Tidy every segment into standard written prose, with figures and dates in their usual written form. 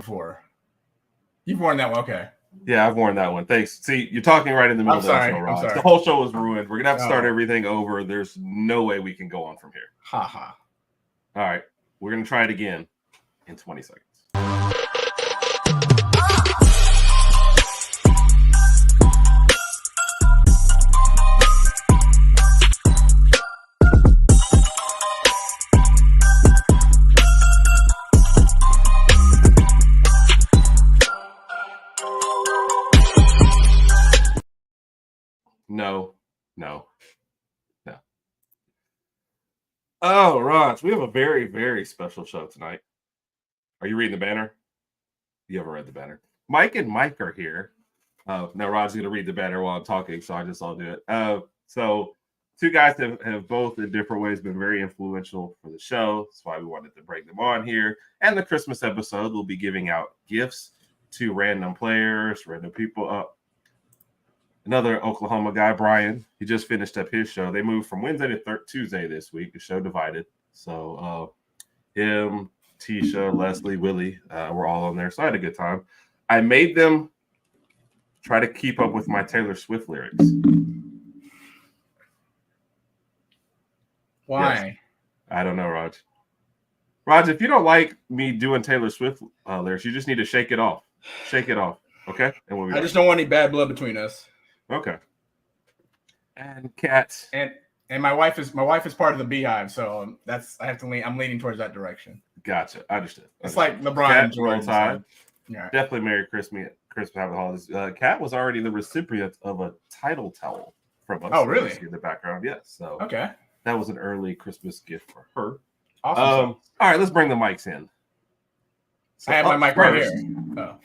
before. You've worn that one, okay. Yeah, I've worn that one. Thanks. See, you're talking right in the middle of the show, Raj. The whole show was ruined. We're going to have to start everything over. There's no way we can go on from here. Ha ha. All right. We're going to try it again in 20 seconds. No. Oh, Raj, we have a very, very special show tonight. Are you reading the banner? You haven't read the banner. Mike and Mike are here. Now Raj's going to read the banner while I'm talking, so I'll do it. So two guys have both in different ways been very influential for the show. That's why we wanted to bring them on here. And the Christmas episode, we'll be giving out gifts to random players, random people. Another Oklahoma guy, Brian, he just finished up his show. They moved from Wednesday to Tuesday this week. The show divided. So him, Tisha, Leslie, Willie were all on there. So I had a good time. I made them try to keep up with my Taylor Swift lyrics. Why? Yes. I don't know, Raj. Raj, if you don't like me doing Taylor Swift lyrics, you just need to shake it off. Shake it off. Okay? And we'll be I just don't want any bad blood between us. Okay. And Kat. And my wife is part of the Beehive, so I'm leaning towards that direction. Gotcha. I understood. It's like LeBron and Jordan. Yeah. Definitely Merry Christmas, Happy Holidays. Kat was already the recipient of a title towel from us. Oh, really? In the background, yes. So okay, that was an early Christmas gift for her. Awesome. All right, let's bring the mics in. So I have my mic right here. Oh.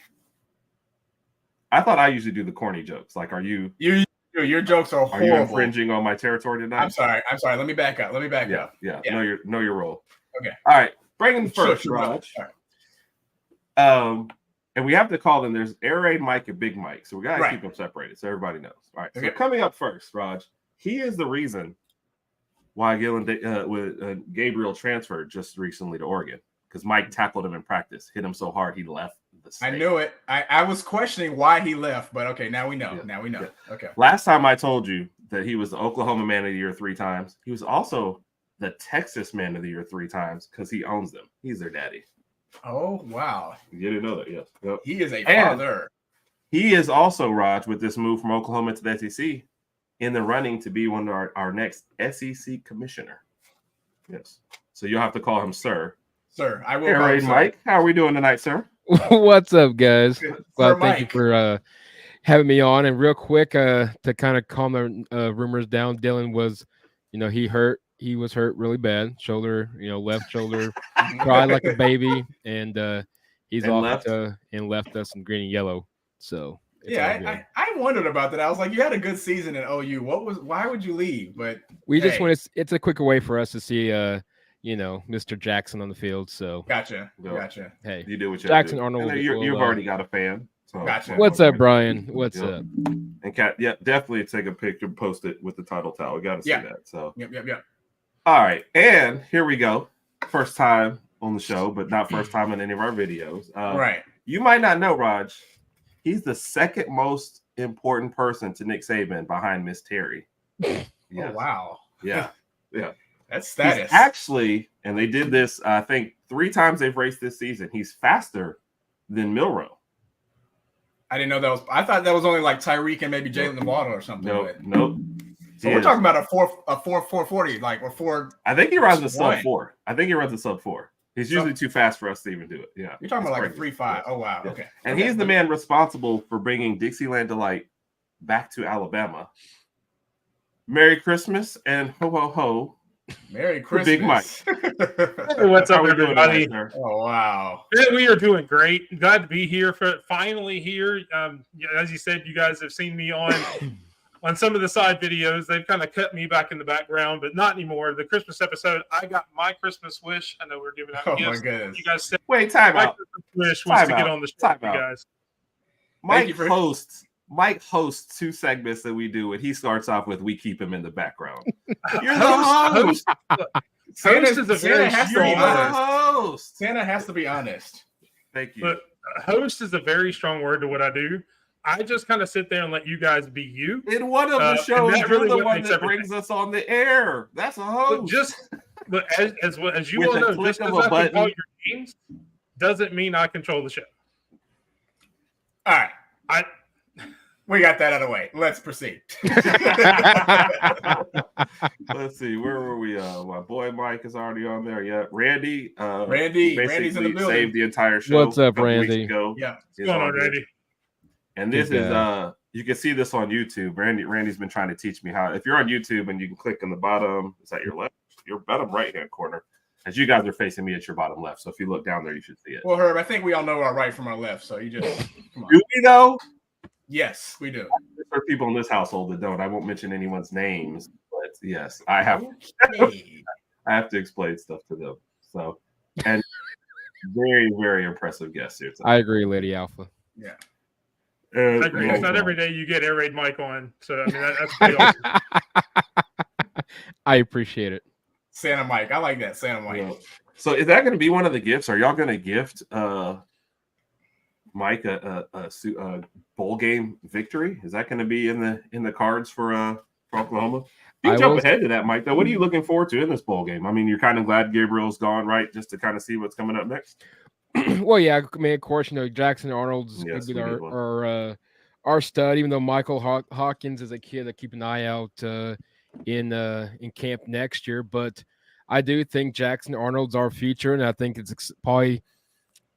I thought I usually do the corny jokes. Like, are you? Your jokes are horrible. Are you infringing on my territory tonight? I'm sorry. Let me back up. Yeah. Know your role. Okay. All right. Bring them first, Raj. And we have to call them. There's Air Raid Mike and Big Mike, so we gotta keep them separated so everybody knows. All right. Okay. So coming up first, Raj. He is the reason why Gabriel transferred just recently to Oregon, because Mike tackled him in practice, hit him so hard he left the state. I knew it. I was questioning why he left, but okay, now we know. Yeah. Now we know. Yeah. Okay. Last time I told you that he was the Oklahoma Man of the Year 3 times. He was also the Texas Man of the Year 3 times because he owns them. He's their daddy. Oh, wow. You didn't know that, yes. Yep. He is a father. He is also, Raj, with this move from Oklahoma to the SEC, in the running to be one of our next SEC commissioner. Yes. So you'll have to call him sir. Sir, I will. All right, Mike. How are we doing tonight, sir? What's up, guys? Well, thank you for having me on. And real quick, to kind of calm the rumors down, Dylan was, he was hurt really bad. Shoulder, left shoulder, cried like a baby, and he's off and left us in green and yellow. So yeah, I wondered about that. I was like, you had a good season at OU. Why would you leave? But we just want to. It's a quicker way for us to see Mr. Jackson on the field. So gotcha. Hey, you do what you Jackson do. Arnold. You've already got a fan. So gotcha. What's up, Brian? What's up? And Kat, definitely take a picture, post it with the title towel. We got to see that. So yep. All right, and here we go. First time on the show, but not first time in any of our videos. Right. You might not know, Raj. He's the second most important person to Nick Saban behind Miss Terry. Yes. Oh, wow. Yeah. That's status. He's actually, and they did this, I think 3 times they've raced this season. He's faster than Milroe. I didn't know that was. I thought that was only like Tyreek and maybe Jalen Waddle or something. Nope. So we're talking about a 440, like, or 4. I think he runs a sub 4. He's usually too fast for us to even do it. Yeah. You're talking about like a 3.5. Oh, wow. Yeah. Okay. And he's the man responsible for bringing Dixieland Delight back to Alabama. Merry Christmas and ho, ho, ho. Merry Christmas. Big Mike. Hey, what's up, everybody? Oh, wow. We are doing great. Glad to be here. Finally here. As you said, you guys have seen me on some of the side videos. They've kind of cut me back in the background, but not anymore. The Christmas episode, I got my Christmas wish. I know we're giving out gifts. Oh, my goodness. You guys said wait, time out. Christmas wish was to get on the show, you guys. Mike hosts 2 segments that we do, and he starts off with "We keep him in the background." You're the host. Santa has to be honest. Host. Santa has to be honest. Thank you. But host is a very strong word to what I do. I just kind of sit there and let you guys be you. In one of the and shows, that you're really the what one makes that everything. brings us on the air. That's a host. But as you With all a know, click just of as a I can button. call your games doesn't mean I control the show. All right. I We got that out of the way. Let's proceed. Let's see, where were we? My boy Mike is already on there. Yeah, Randy. Randy's in the basically building. saved the entire show. What's up, a couple weeks Randy? ago. Yeah. what's going on, here. Randy? And this Good is guy. you can see this on YouTube. Randy's been trying to teach me how. If you're on YouTube and you can click on the bottom, is that your left? Your bottom right hand corner. As you guys are facing me, it's your bottom left. So if you look down there, you should see it. Well, Herb, I think we all know our right from our left. So you just come on. Do we though? Yes, we do. There are people in this household that don't. I won't mention anyone's names, but yes, I have. Okay. I have to explain stuff to them. So, and very, very impressive guests here tonight. I agree, Lady Alpha. Yeah. I agree. It's not every day you get Air Raid Mike on. So I mean that's pretty awesome. I appreciate it. Santa Mike. I like that. Santa Mike. Yeah. So is that going to be one of the gifts? Are y'all going to gift Mike a bowl game victory? Is that going to be in the cards for Oklahoma? You I jump will- ahead to that, Mike. Though, what are you looking forward to in this bowl game? I mean, you're kind of glad Gabriel's gone, right? Just to kind of see what's coming up next. Well, yeah, I mean, of course, Jackson Arnold's going Yes, to be we need one. our stud. Even though Michael Hawkins is a kid to keep an eye out in camp next year, but I do think Jackson Arnold's our future, and I think it's probably,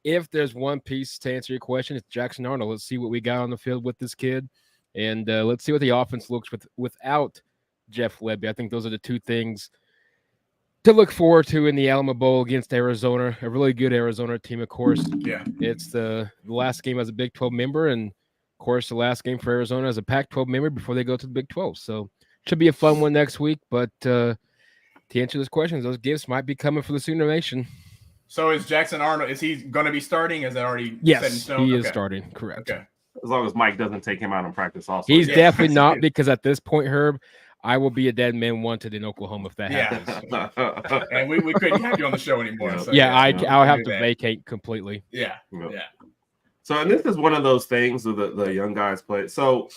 if there's one piece to answer your question, it's Jackson Arnold. Let's see what we got on the field with this kid, and let's see what the offense looks without Jeff Lebby. I think those are the two things to look forward to in the Alamo Bowl against Arizona, a really good Arizona team, of course. Yeah. It's the last game as a Big 12 member, and of course, the last game for Arizona as a Pac-12 member before they go to the Big 12. So, should be a fun one next week. But to answer those questions, those gifts might be coming for the Sooner Nation. So is Jackson Arnold? Is he going to be starting? Is that already set in Yes, stone? he is Okay. starting. Correct. Okay. As long as Mike doesn't take him out in practice, also. He's Yeah. definitely not, because at this point, Herb, I will be a dead man wanted in Oklahoma if that Yeah. happens. And we couldn't have you on the show anymore. Yeah. So Yeah, I'll have do to that. vacate completely. Yeah. Yep. Yeah. So, and this is one of those things that the young guys play. So,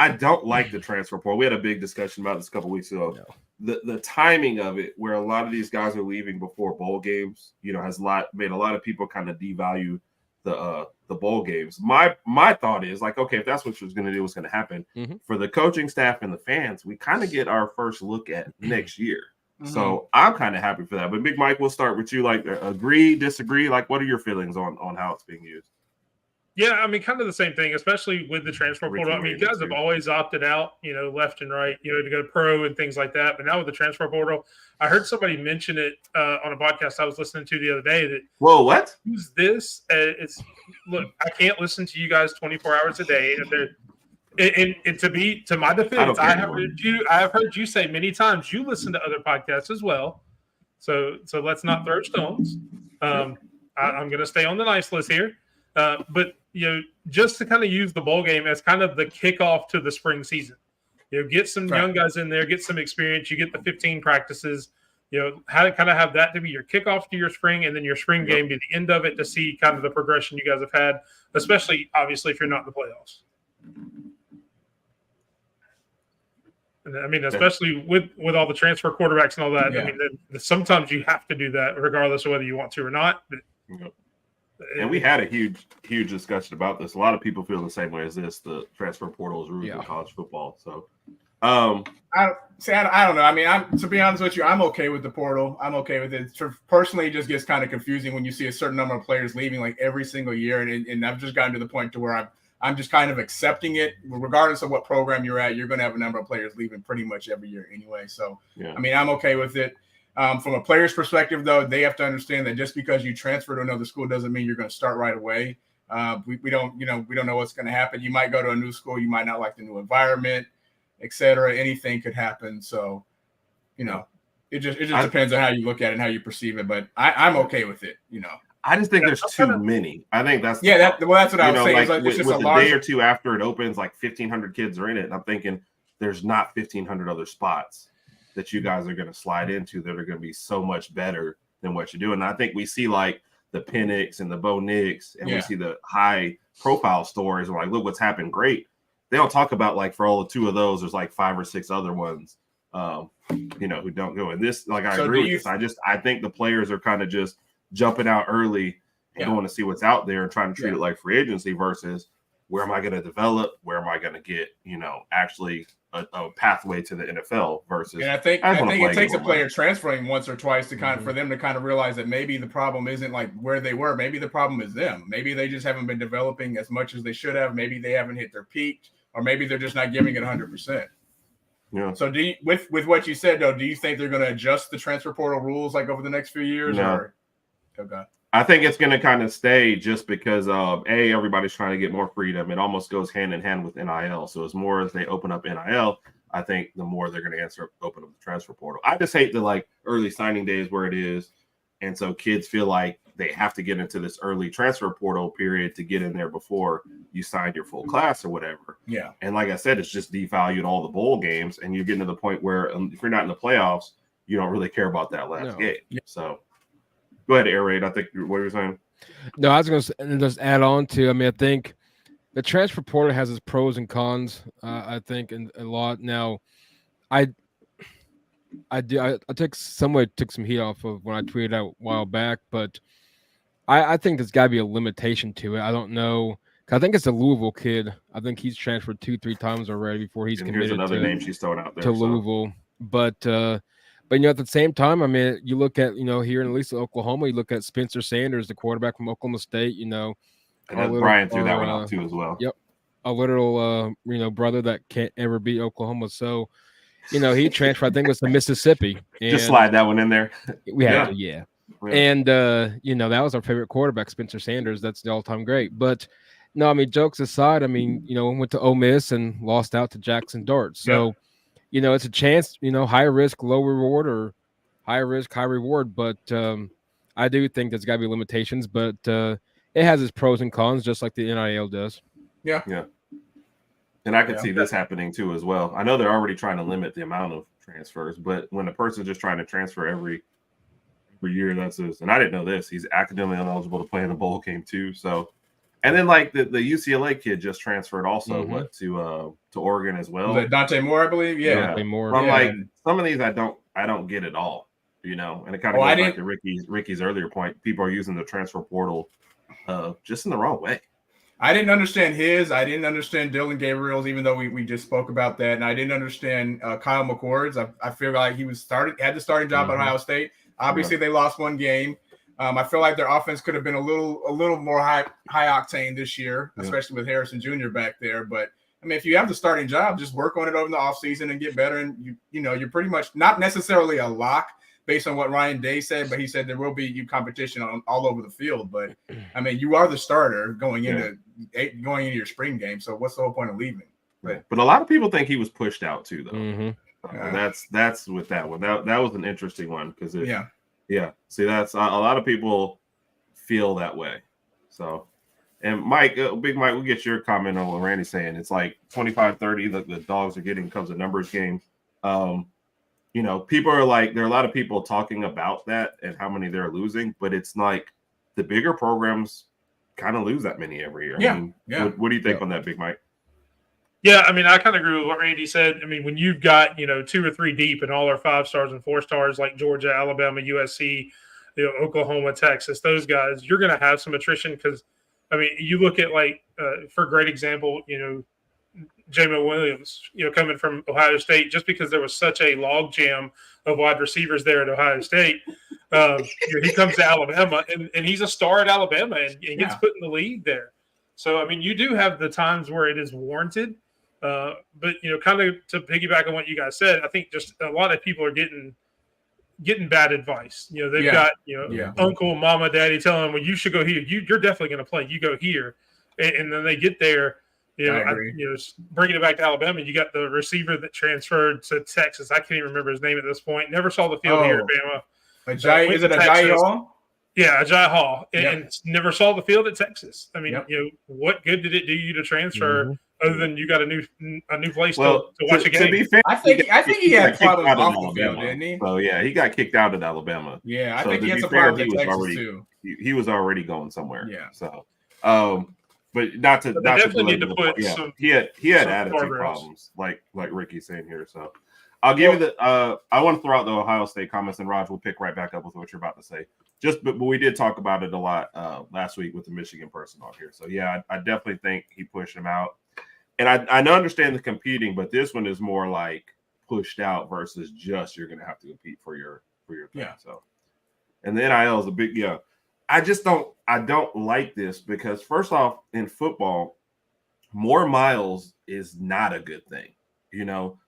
I don't like the transfer portal. We had a big discussion about this a couple weeks ago. No. The timing of it, where a lot of these guys are leaving before bowl games, has made a lot of people kind of devalue the bowl games. My thought is like, okay, if that's what was going to do, what's going to happen Mhm. for the coaching staff and the fans, we kind of get our first look at next year. Mm-hmm. So I'm kind of happy for that. But Big Mike, we'll start with you. Like, agree, disagree? Like, what are your feelings on how it's being used? Yeah, I mean, kind of the same thing, especially with the transfer portal. I mean, you guys have always opted out, left and right, to go pro and things like that. But now with the transfer portal, I heard somebody mention it on a podcast I was listening to the other day that Whoa, what? use this. Look, I can't listen to you guys 24 hours a day. And to my defense, I have heard you say many times you listen to other podcasts as well. So let's not throw stones. I'm going to stay on the nice list here. But just to kind of use the bowl game as kind of the kickoff to the spring season, get some young guys in there, get some experience. You get the 15 practices, how to kind of have that to be your kickoff to your spring, and then your spring game be the end of it to see kind of the progression you guys have had, especially obviously if you're not in the playoffs. And I mean, especially with all the transfer quarterbacks and all that. Yeah. I mean, sometimes you have to do that regardless of whether you want to or not. But, And we had a huge discussion about this. A lot of people feel the same way as this. The transfer portal is ruining college football. So, I don't know. I mean, to be honest with you, I'm okay with the portal. I'm okay with it. Personally, it just gets kind of confusing when you see a certain number of players leaving like every single year, and I've just gotten to the point to where I'm just kind of accepting it. Regardless of what program you're at, you're going to have a number of players leaving pretty much every year anyway. So, I mean, I'm okay with it. From a player's perspective, though, they have to understand that just because you transfer to another school doesn't mean you're going to start right away. We don't know what's going to happen. You might go to a new school, you might not like the new environment, etc. Anything could happen. So, it just depends on how you look at it and how you perceive it. But I'm okay with it. I just think there's too many. I think that's that's what I was saying. Like, it's just with a a large day or two after it opens, like 1,500 kids are in it, and I'm thinking there's not 1,500 other spots that you guys are going to slide into that are going to be so much better than what you're doing. And I think we see like the Penix and the Bo Nix, and we Yeah. see the high profile stories. We're like, look what's happened. Great. They don't talk about like for all the 2 of those, there's like 5 or 6 other ones, who don't go. And this, like, I So agree do with you- this. I think the players are kind of just jumping out early and Yeah. going to see what's out there and trying to treat Yeah. it like free agency versus where am I going to develop? Where am I going to get, actually a pathway to the NFL versus. And I think I just wanna play it takes a game one. player transferring once or twice to Mm-hmm. for them to kind of realize that maybe the problem isn't like where they were. Maybe the problem is them. Maybe they just haven't been developing as much as they should have. Maybe they haven't hit their peak, or maybe they're just not giving it 100%. Yeah. So do you, with what you said though, do you think they're going to adjust the transfer portal rules like over the next few years? No. Or okay. I think it's going to kind of stay just because everybody's trying to get more freedom. It almost goes hand in hand with NIL. So as more as they open up NIL, I think the more they're going to open up the transfer portal. I just hate the like early signing days where it is, and so kids feel like they have to get into this early transfer portal period to get in there before you sign your full class or whatever. Yeah. And like I said, it's just devalued all the bowl games, and you're getting to the point where if you're not in the playoffs, you don't really care about that last No. game. Yeah. So go ahead, Air Raid. I think what you were saying. No, I was going to just add on to. I mean, I think the transfer portal has its pros and cons. I think and a lot. Now, I took some heat off of when I tweeted out a while back, but I think there's got to be a limitation to it. I don't know. 'Cause I think it's a Louisville kid. I think he's transferred 2-3 times already before he's And here's committed another to name she's throwing out there. to so. Louisville. But at the same time, I mean, you look at here in at least Oklahoma, you look at Spencer Sanders, the quarterback from Oklahoma State. And our then little- Brian threw that one our, out too as well. Yep. A literal brother that can't ever beat Oklahoma. So, he transferred. I think it was to Mississippi. And Just slide that one in there. we had Yeah. to, yeah. Yeah. And that was our favorite quarterback, Spencer Sanders. That's the all-time great. But no, I mean, jokes aside, I mean, went to Ole Miss and lost out to Jackson Dart. So, it's a chance, high risk, low reward, or high risk, high reward. But I do think there's got to be limitations. But it has its pros and cons, just like the NIL does. And I could Yeah. see this happening too as well. I know they're already trying to limit the amount of transfers, but when a person's just trying to transfer every year, that's this. And I didn't know this. He's academically ineligible to play in the bowl game too. So, and then like the UCLA kid just transferred also to Oregon as well. Was it Dante Moore, I believe? Yeah. Dante Moore. I'm Yeah. like, some of these I don't get at all, and it kind of Oh, I goes back to Ricky's earlier point. People are using the transfer portal just in the wrong way. I didn't understand his. I didn't understand Dylan Gabriel's, even though we just spoke about that. And I didn't understand Kyle McCord's. I feel like he had the starting job at Ohio State. Obviously, they lost one game. I feel like their offense could have been a little more high octane this year, especially with Harrison Jr. back there. But I mean, if you have the starting job, just work on it over the offseason and get better. And you're pretty much not necessarily a lock based on what Ryan Day said, but he said there will be competition all over the field. But I mean, you are the starter going into your spring game. So what's the whole point of leaving? But a lot of people think he was pushed out too, though. Mm-hmm. That's with that one. That was an interesting one because Yeah. See, that's a lot of people feel that way. So, and Mike, Big Mike, we'll get your comment on what Randy's saying. It's like 25-30 the dogs are getting comes to numbers games. People are like, there are a lot of people talking about that and how many they're losing, but it's like the bigger programs kind of lose that many every year. Yeah. I mean, Yeah. What do you think on that, Big Mike? Yeah, I mean, I kind of agree with what Randy said. I mean, when you've got 2 or 3 deep and all our 5 stars and 4 stars like Georgia, Alabama, USC, Oklahoma, Texas, those guys, you're going to have some attrition because, I mean, you look at for great example, Jamin Williams, coming from Ohio State, just because there was such a log jam of wide receivers there at Ohio State, he comes to Alabama and he's a star at Alabama and gets put in the league there. So, I mean, you do have the times where it is warranted. But kind of to piggyback on what you guys said, I think just a lot of people are getting bad advice. They've got uncle, mama, daddy telling them, well, you should go here. You're definitely going to play. You go here, and then they get there. Bringing it back to Alabama, you got the receiver that transferred to Texas. I can't even remember his name at this point. Never saw the field here at Bama. Is it Ajayi Hall? Yeah, Ajayi Hall, and never saw the field at Texas. I mean, what good did it do you to transfer other than you got a new place Well, to watch a game. To be fair, I think he had got kicked problems out of off the Alabama. field, didn't he? So yeah, he got kicked out of Alabama. Yeah, I So think to he had be some fair, problems at Texas too. he was already going somewhere. Yeah. So, but not to But not they to definitely need belabor to the put point. Yeah, some- he had some attitude guardrails. problems, like Ricky's saying here. So, I'll give you the. I want to throw out the Ohio State comments, and Raj will pick right back up with what you're about to say. But we did talk about it a lot last week with the Michigan person on here. So yeah, I definitely think he pushed him out, and I understand the competing, but this one is more like pushed out versus just you're going to have to compete for your thing. Yeah. So, and the NIL is a big I don't like this because first off, in football, more miles is not a good thing,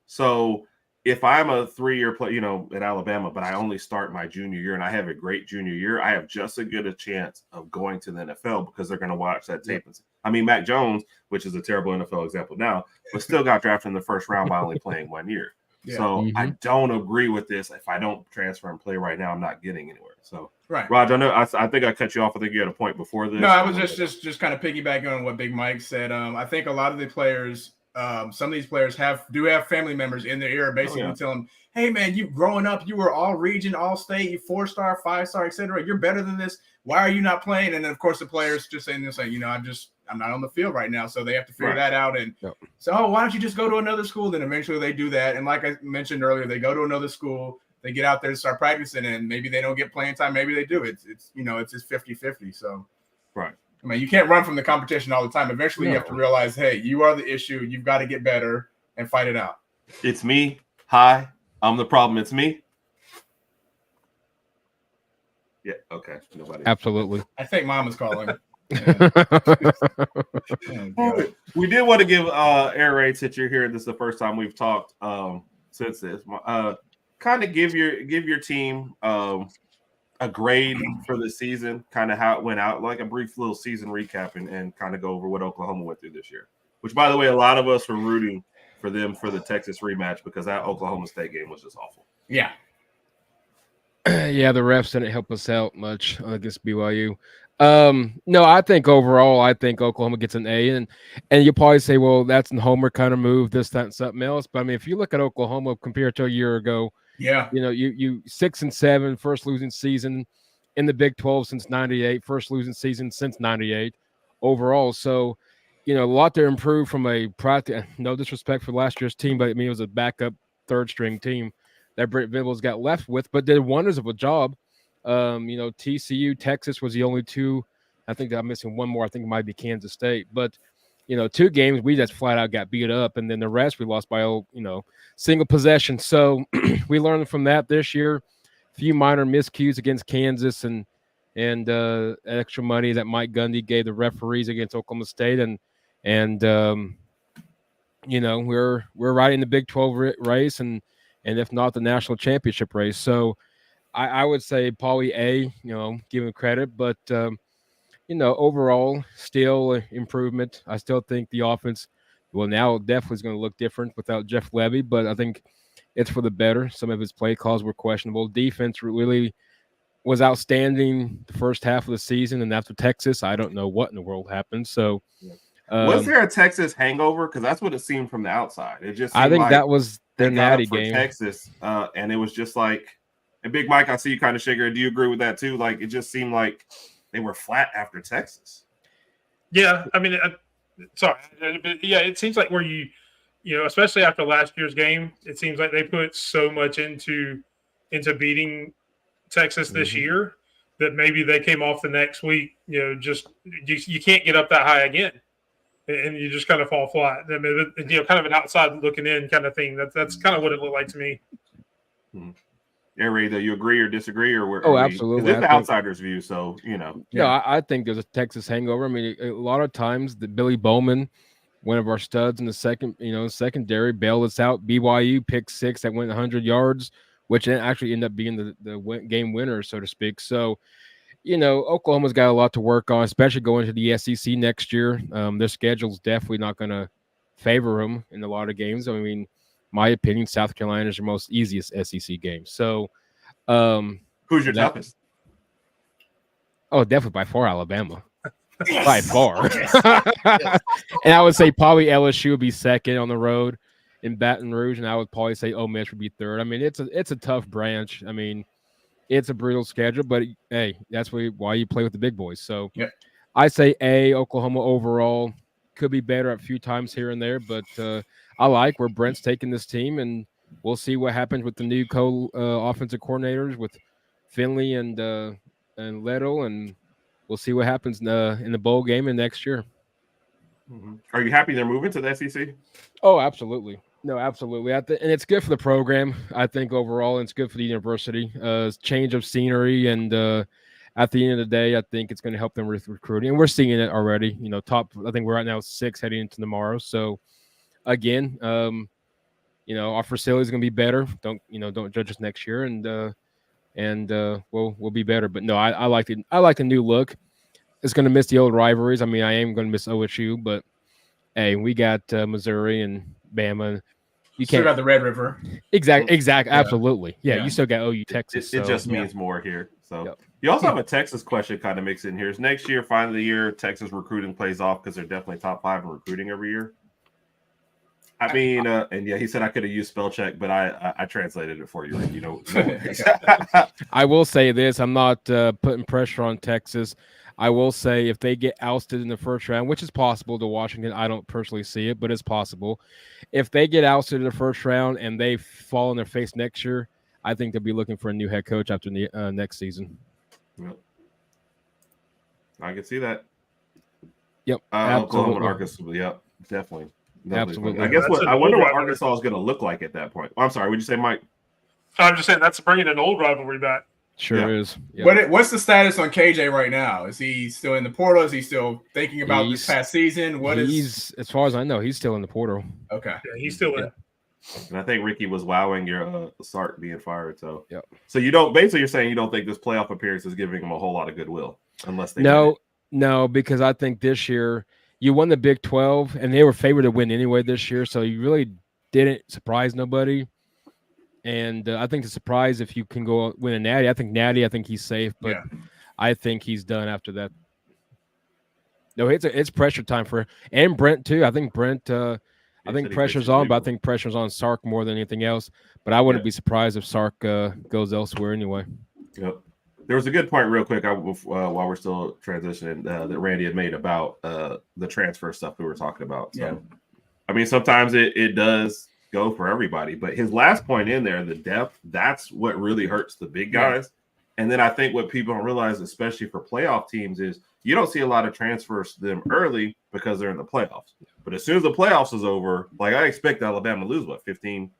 So if I'm a 3-year player, at Alabama, but I only start my junior year and I have a great junior year, I have just as good a chance of going to the NFL because they're going to watch that tape. I mean, Mac Jones, which is a terrible NFL example now, but still got drafted in the first round by only playing 1 year. Yeah. So I don't agree with this. If I don't transfer and play right now, I'm not getting anywhere. So, right, Raj, I know I think I cut you off. I think you had a point before this. No, I was just kind of piggybacking on what Big Mike said. I think a lot of the players, some of these players do have family members in their ear, basically telling them, "Hey, man, you growing up, you were all region, all state, you 4-star, 5-star, etc. You're better than this. Why are you not playing?" And then, of course, the players just saying this, like, I'm not on the field right now, so they have to figure that out. And so, why don't you just go to another school? Then eventually they do that. And like I mentioned earlier, they go to another school, they get out there to start practicing, and maybe they don't get playing time, maybe they do. It's just 50-50. So, right. I mean, you can't run from the competition all the time. Eventually, you have to realize, hey, you are the issue. You've got to get better and fight it out. It's me. Hi, I'm the problem. It's me. Yeah. Okay. Nobody. Absolutely. I think Mom is calling. We did want to give air raid, since you're here. This is the first time we've talked since this. Kind of give your team a grade for the season, kind of how it went out, like a brief little season recap, and kind of go over what Oklahoma went through this year. Which, by the way, a lot of us were rooting for them for the Texas rematch because that Oklahoma State game was just awful. Yeah. Yeah, the refs didn't help us out much against BYU. No, I think overall, Oklahoma gets an A, and you'll probably say, well, that's a homer kind of move, this, that, and something else. But I mean, if you look at Oklahoma compared to a year ago, you 6-7, first losing season in the Big 12 since '98, first losing season since '98 overall. So, a lot to improve from a practice. No disrespect for last year's team, but I mean, it was a backup third string team that Brent Venables got left with, but did wonders of a job. TCU, Texas was the only two. I think that I'm missing one more. I think it might be Kansas State. But, 2 games we just flat out got beat up, and then the rest we lost by, single possession. So we learned from that this year. A few minor miscues against Kansas and extra money that Mike Gundy gave the referees against Oklahoma State, and we're right in the Big 12 race, and if not the national championship race. So I would say probably A, give him credit, but overall still improvement. I still think the offense, now definitely is going to look different without Jeff Levy, but I think it's for the better. Some of his play calls were questionable. Defense really was outstanding the first half of the season, and after Texas, I don't know what in the world happened. So, was there a Texas hangover? Because that's what it seemed from the outside. It just I think like that was their natty for game. Texas, and it was just like, and Big Mike, I see you kind of shaking. Do you agree with that too? Like, it just seemed like they were flat after Texas. Yeah, I mean, it seems like where you especially after last year's game, it seems like they put so much into beating Texas this year that maybe they came off the next week, just you can't get up that high again, and you just kind of fall flat. I mean, kind of an outside looking in kind of thing. That's kind of what it looked like to me. Ray, do you agree or disagree, or absolutely. It's the outsider's view, so Yeah, I think there's a Texas hangover. I mean, a lot of times the Billy Bowman, one of our studs in the secondary, bailed us out. BYU pick 6 that went 100 yards, which actually ended up being the game winner, so to speak. So, Oklahoma's got a lot to work on, especially going to the SEC next year. Their schedule's definitely not going to favor them in a lot of games. I mean, my opinion, South Carolina is your most easiest SEC game. So, who's your toughest? Oh, definitely by far Alabama. by far. And I would say probably LSU would be second on the road in Baton Rouge, and I would probably say Ole Miss would be third. I mean, it's a tough branch. I mean, it's a brutal schedule, but hey, that's why you play with the big boys. So Yep. I say Oklahoma overall could be better a few times here and there, but I like where Brent's taking this team, and we'll see what happens with the new offensive coordinators with Finley and Letto, and we'll see what happens in the bowl game and next year. Are you happy they're moving to the SEC? Oh, absolutely. No, absolutely. And it's good for the program, I think, overall, and it's good for the university. Change of scenery, and at the end of the day, I think it's going to help them with recruiting. And we're seeing it already. I think we're right now 6 heading into tomorrow. So, again, our facility is going to be better. Don't judge us next year, and we'll be better. But no, I like it. I like a new look. It's going to miss the old rivalries. I mean, I am going to miss OSU, but hey, we got Missouri and Bama. You Still can't got the Red River. exactly, Yeah. absolutely. Yeah, Yeah. you still got OU Texas. It so, just means more here. So Yep. you also have a Texas question kind of mixed in here. Is next year, finally the year, Texas recruiting plays off because they're definitely top 5 in recruiting every year? I mean, and yeah, he said I could have used spell check, but I translated it for you. I will say this: I'm not putting pressure on Texas. I will say if they get ousted in the first round, which is possible to Washington, I don't personally see it, but it's possible. If they get ousted in the first round and they fall on their face next year, I think they'll be looking for a new head coach after the next season. Yep. I can see that. Yep, Oklahoma absolutely. and Arkansas. Yep, definitely. Absolutely. I guess That's I an wonder old what rivalry. Arkansas is going to look like at that point. I'm sorry. Would you say, Mike? I'm just saying that's bringing an old rivalry back. Sure Yeah. is. Yeah. What's the status on KJ right now? Is he still in the portal? Is he still thinking about this past season? He's, as far as I know, he's still in the portal. Okay? Yeah, he's still in. And I think Ricky was wowing your Sark being fired. So, Yep. So you don't basically you're saying you don't think this playoff appearance is giving him a whole lot of goodwill unless they win it. No, because I think this year you won the Big 12 and they were favored to win anyway this year, so you really didn't surprise nobody. And I think the surprise if you can go win a Natty. I think he's safe, but Yeah. I think he's done after that. No, it's pressure time for and Brent too. I think Brent. I He think said he pressure's pitches on, but I legal. think pressure's on Sark more than anything else. But I wouldn't Yeah. be surprised if Sark goes elsewhere anyway. Yep. There was a good point, real quick, while we're still transitioning, that Randy had made about the transfer stuff we were talking about. So, Yeah. I mean, sometimes it does go for everybody, but his last point in there, the depth, that's what really hurts the big Yeah. guys. And then I think what people don't realize, especially for playoff teams, is you don't see a lot of transfers to them early because they're in the playoffs. But as soon as the playoffs is over, like I expect Alabama to lose, 15,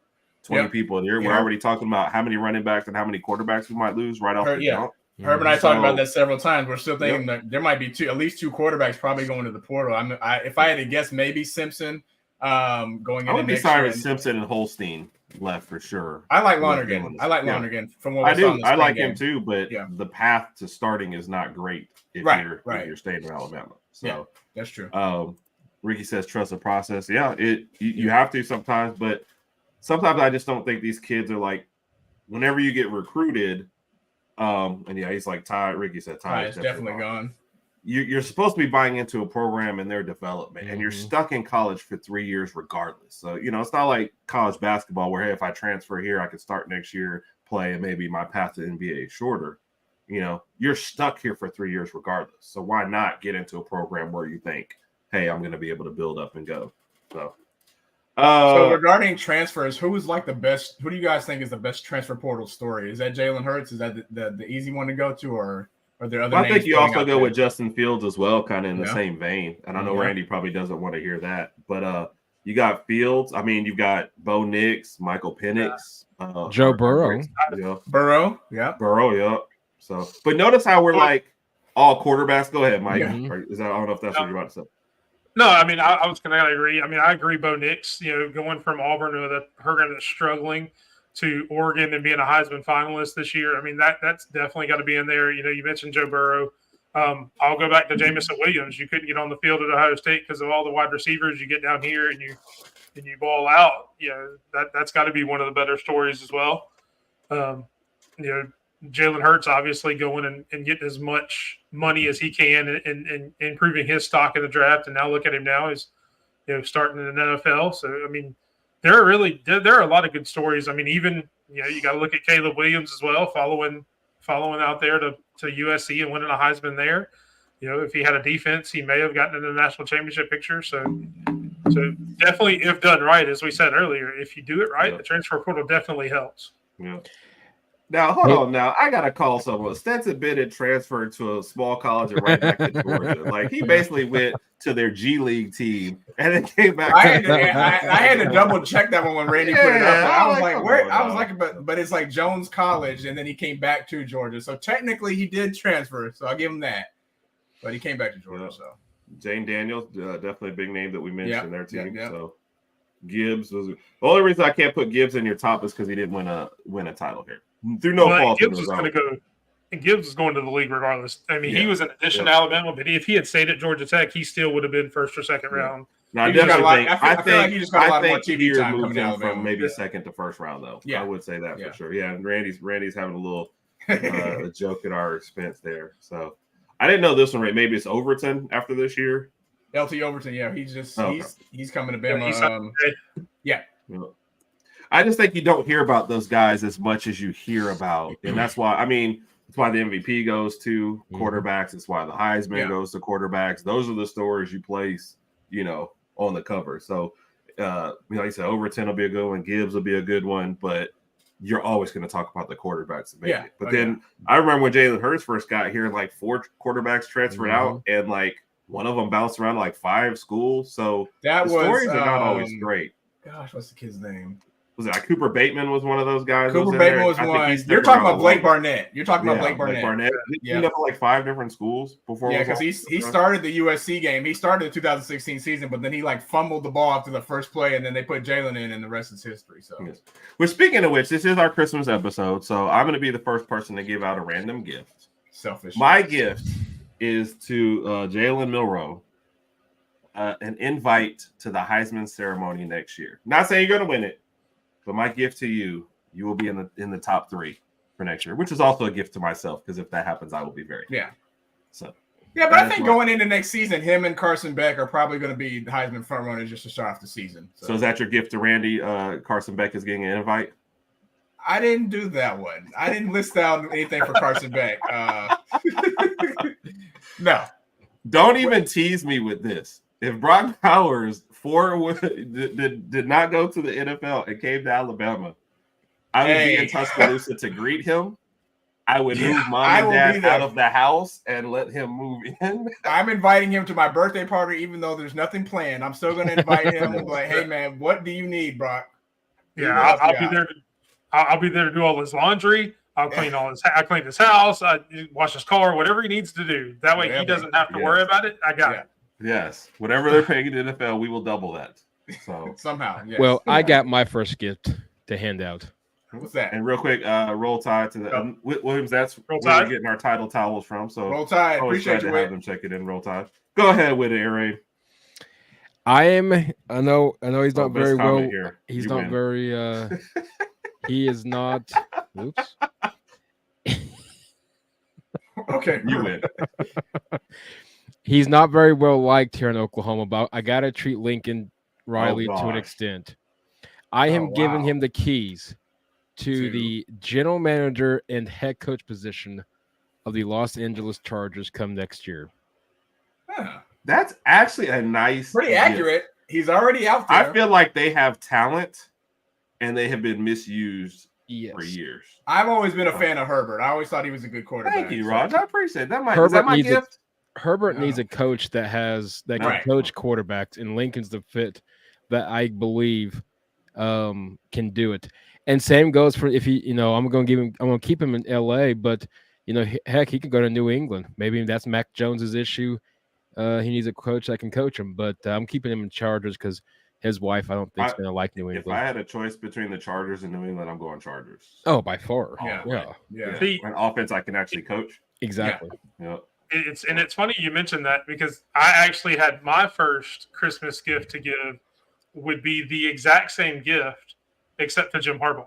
20 Yep. people a year. We're Yeah. already talking about how many running backs and how many quarterbacks we might lose right off the Yeah. jump. Herb and I talked So- about that several times. We're still thinking that there might be at least 2 quarterbacks probably going to the portal. If I had to guess, maybe Simpson going I into would be next sorry year. if Simpson and Holstein left for sure. I like Yeah. Lonergan. I like Yeah. Lonergan from what we I saw in do. the I spring like game. him too, but Yeah. the path to starting is not great if Right, you're right. if you're staying in Alabama. So Yeah. That's true. Ricky says trust the process. Yeah, you have to sometimes, but sometimes I just don't think these kids are like whenever you get recruited, and yeah, he's like Ty. Ricky said Ty It's definitely gone. You're supposed to be buying into a program and their development, and you're Mhm. stuck in college for 3 years regardless. So, it's not like college basketball where, hey, if I transfer here, I can start next year, play, and maybe my path to NBA is shorter. You're stuck here for 3 years regardless. So why not get into a program where you think, hey, I'm going to be able to build up and go? So, regarding transfers, who's like the best? Who do you guys think is the best transfer portal story? Is that Jalen Hurts? Is that the easy one to go to, or are there other? I names think you floating also out go there? with Justin Fields as well, kind of in the Yeah. same vein. And I know Yeah. Randy probably doesn't want to hear that, but you got Fields. I mean, you've got Bo Nix, Michael Penix, Joe Burrow. Yeah, Burrow. Yeah. Burrow. Yeah. So, but notice how we're like all quarterbacks. Go ahead, Mike. Yeah. Or is that? I don't know if that's what you're about to say. No, I mean, I was going to agree. I mean, I agree. Bo Nix, going from Auburn with a program that's struggling to Oregon and being a Heisman finalist this year. I mean, that's definitely got to be in there. You mentioned Joe Burrow. I'll go back to Jamison Williams. You couldn't get on the field at Ohio State because of all the wide receivers. You get down here and you ball out. That's got to be one of the better stories as well. Jalen Hurts obviously going and getting as much money as he can and improving his stock in the draft. And now look at him now. He's starting in the NFL. So, I mean, there are a lot of good stories. I mean, even, you got to look at Caleb Williams as well, following out there to USC and winning a Heisman there. If he had a defense, he may have gotten in the national championship picture. So definitely, if done right, as we said earlier, if you do it right, the transfer portal definitely helps. Yeah. Now, hold on. Now, I got to call someone. Stetson Bennett transferred to a small college and right back to Georgia. Like, he basically went to their G League team and then came back. I had to double check that one when Randy put it up. I was like, where? I was like, but it's like Jones College, and then he came back to Georgia. So technically, he did transfer. So I'll give him that. But he came back to Georgia. So Jane Daniels, definitely a big name that we mentioned in their team. Yeah. So Gibbs was the only reason I can't put Gibbs in your top is because he didn't win a title here. Through no fault. Gibbs was going to go, and Gibbs is going to the league regardless. I mean, he was an addition to Alabama, but if he had stayed at Georgia Tech, he still would have been first or second round. Now, I feel like he just got a lot more TV time coming out from maybe second to first round, though. Yeah, I would say that for sure. Yeah, and Randy's having a little a joke at our expense there. So I didn't know this one right. Maybe it's Overton after this year. LT Overton, yeah, he's coming to Bama. Yeah. I just think you don't hear about those guys as much as you hear about, and that's why. I mean, that's why the MVP goes to quarterbacks. It's why the Heisman goes to quarterbacks. Those are the stories you place, on the cover. So, like I said, Overton will be a good one. Gibbs will be a good one, but you're always going to talk about the quarterbacks. But then I remember when Jalen Hurts first got here, like 4 quarterbacks transferred out, and like one of them bounced around like 5 schools. So stories are not always great. Gosh, what's the kid's name? Was it Cooper Bateman was one of those guys? Cooper Bateman was one. You're talking about Blake Barnett. You're talking about Blake Barnett. He ended up at like 5 different schools before. Yeah, because he started the USC game. He started the 2016 season, but then he like fumbled the ball after the first play, and then they put Jalen in, and the rest is history. So, well, speaking of which, this is our Christmas episode, so I'm going to be the first person to give out a random gift. Selfish. My gift is to Jalen Milroe, an invite to the Heisman ceremony next year. Not saying you're going to win it. But my gift to you will be in the top 3 for next year, which is also a gift to myself because if that happens, I will be very happy. So but I think going into next season, him and Carson Beck are probably going to be the Heisman front runners just to start off the season. So is that your gift to Randy? Carson Beck is getting an invite. I didn't do that one. I didn't list down anything for Carson Beck. No. Don't even tease me with this. If Brock Powers did not go to the NFL and came to Alabama, I would be in Tuscaloosa to greet him. I would move mom and dad out of the house and let him move in. I'm inviting him to my birthday party, even though there's nothing planned. I'm still going to invite him and be like, hey, man, what do you need, Brock? Yeah, I'll be there. I'll be there to do all his laundry. I'll clean clean his house. I wash his car, whatever he needs to do. That way he doesn't have to worry about it. I got it. Yes, whatever they're paying in the NFL, we will double that. So somehow, yes. Well, I got my first gift to hand out. What's that? And real quick, Roll Tide to the Williams. That's where we're getting our title towels from. So Roll Tide, appreciate you. Have them check it in. Roll Tide. Go ahead with it, Aaron. I know he's not very well. Here. He's not very. He is not. Oops. Okay, you win. He's not very well liked here in Oklahoma, but I got to treat Lincoln Riley to an extent. I am giving him the keys to the general manager and head coach position of the Los Angeles Chargers come next year. That's actually a nice, pretty accurate. He's already out there. I feel like they have talent and they have been misused for years. I've always been a fan of Herbert. I always thought he was a good quarterback. Thank you, Raj. I appreciate that. Is that my gift? Herbert needs a coach that can coach quarterbacks, and Lincoln's the fit that I believe can do it. And same goes for if he, I'm going to keep him in LA, but heck, he could go to New England. Maybe that's Mac Jones's issue. He needs a coach that can coach him, but I'm keeping him in Chargers because his wife, I don't think, is going to like New England. If I had a choice between the Chargers and New England, I'm going Chargers. Oh, by far. Yeah. See, an offense I can actually coach. Exactly. Yeah. It's funny you mentioned that because I actually had my first Christmas gift to give would be the exact same gift except to Jim Harbaugh.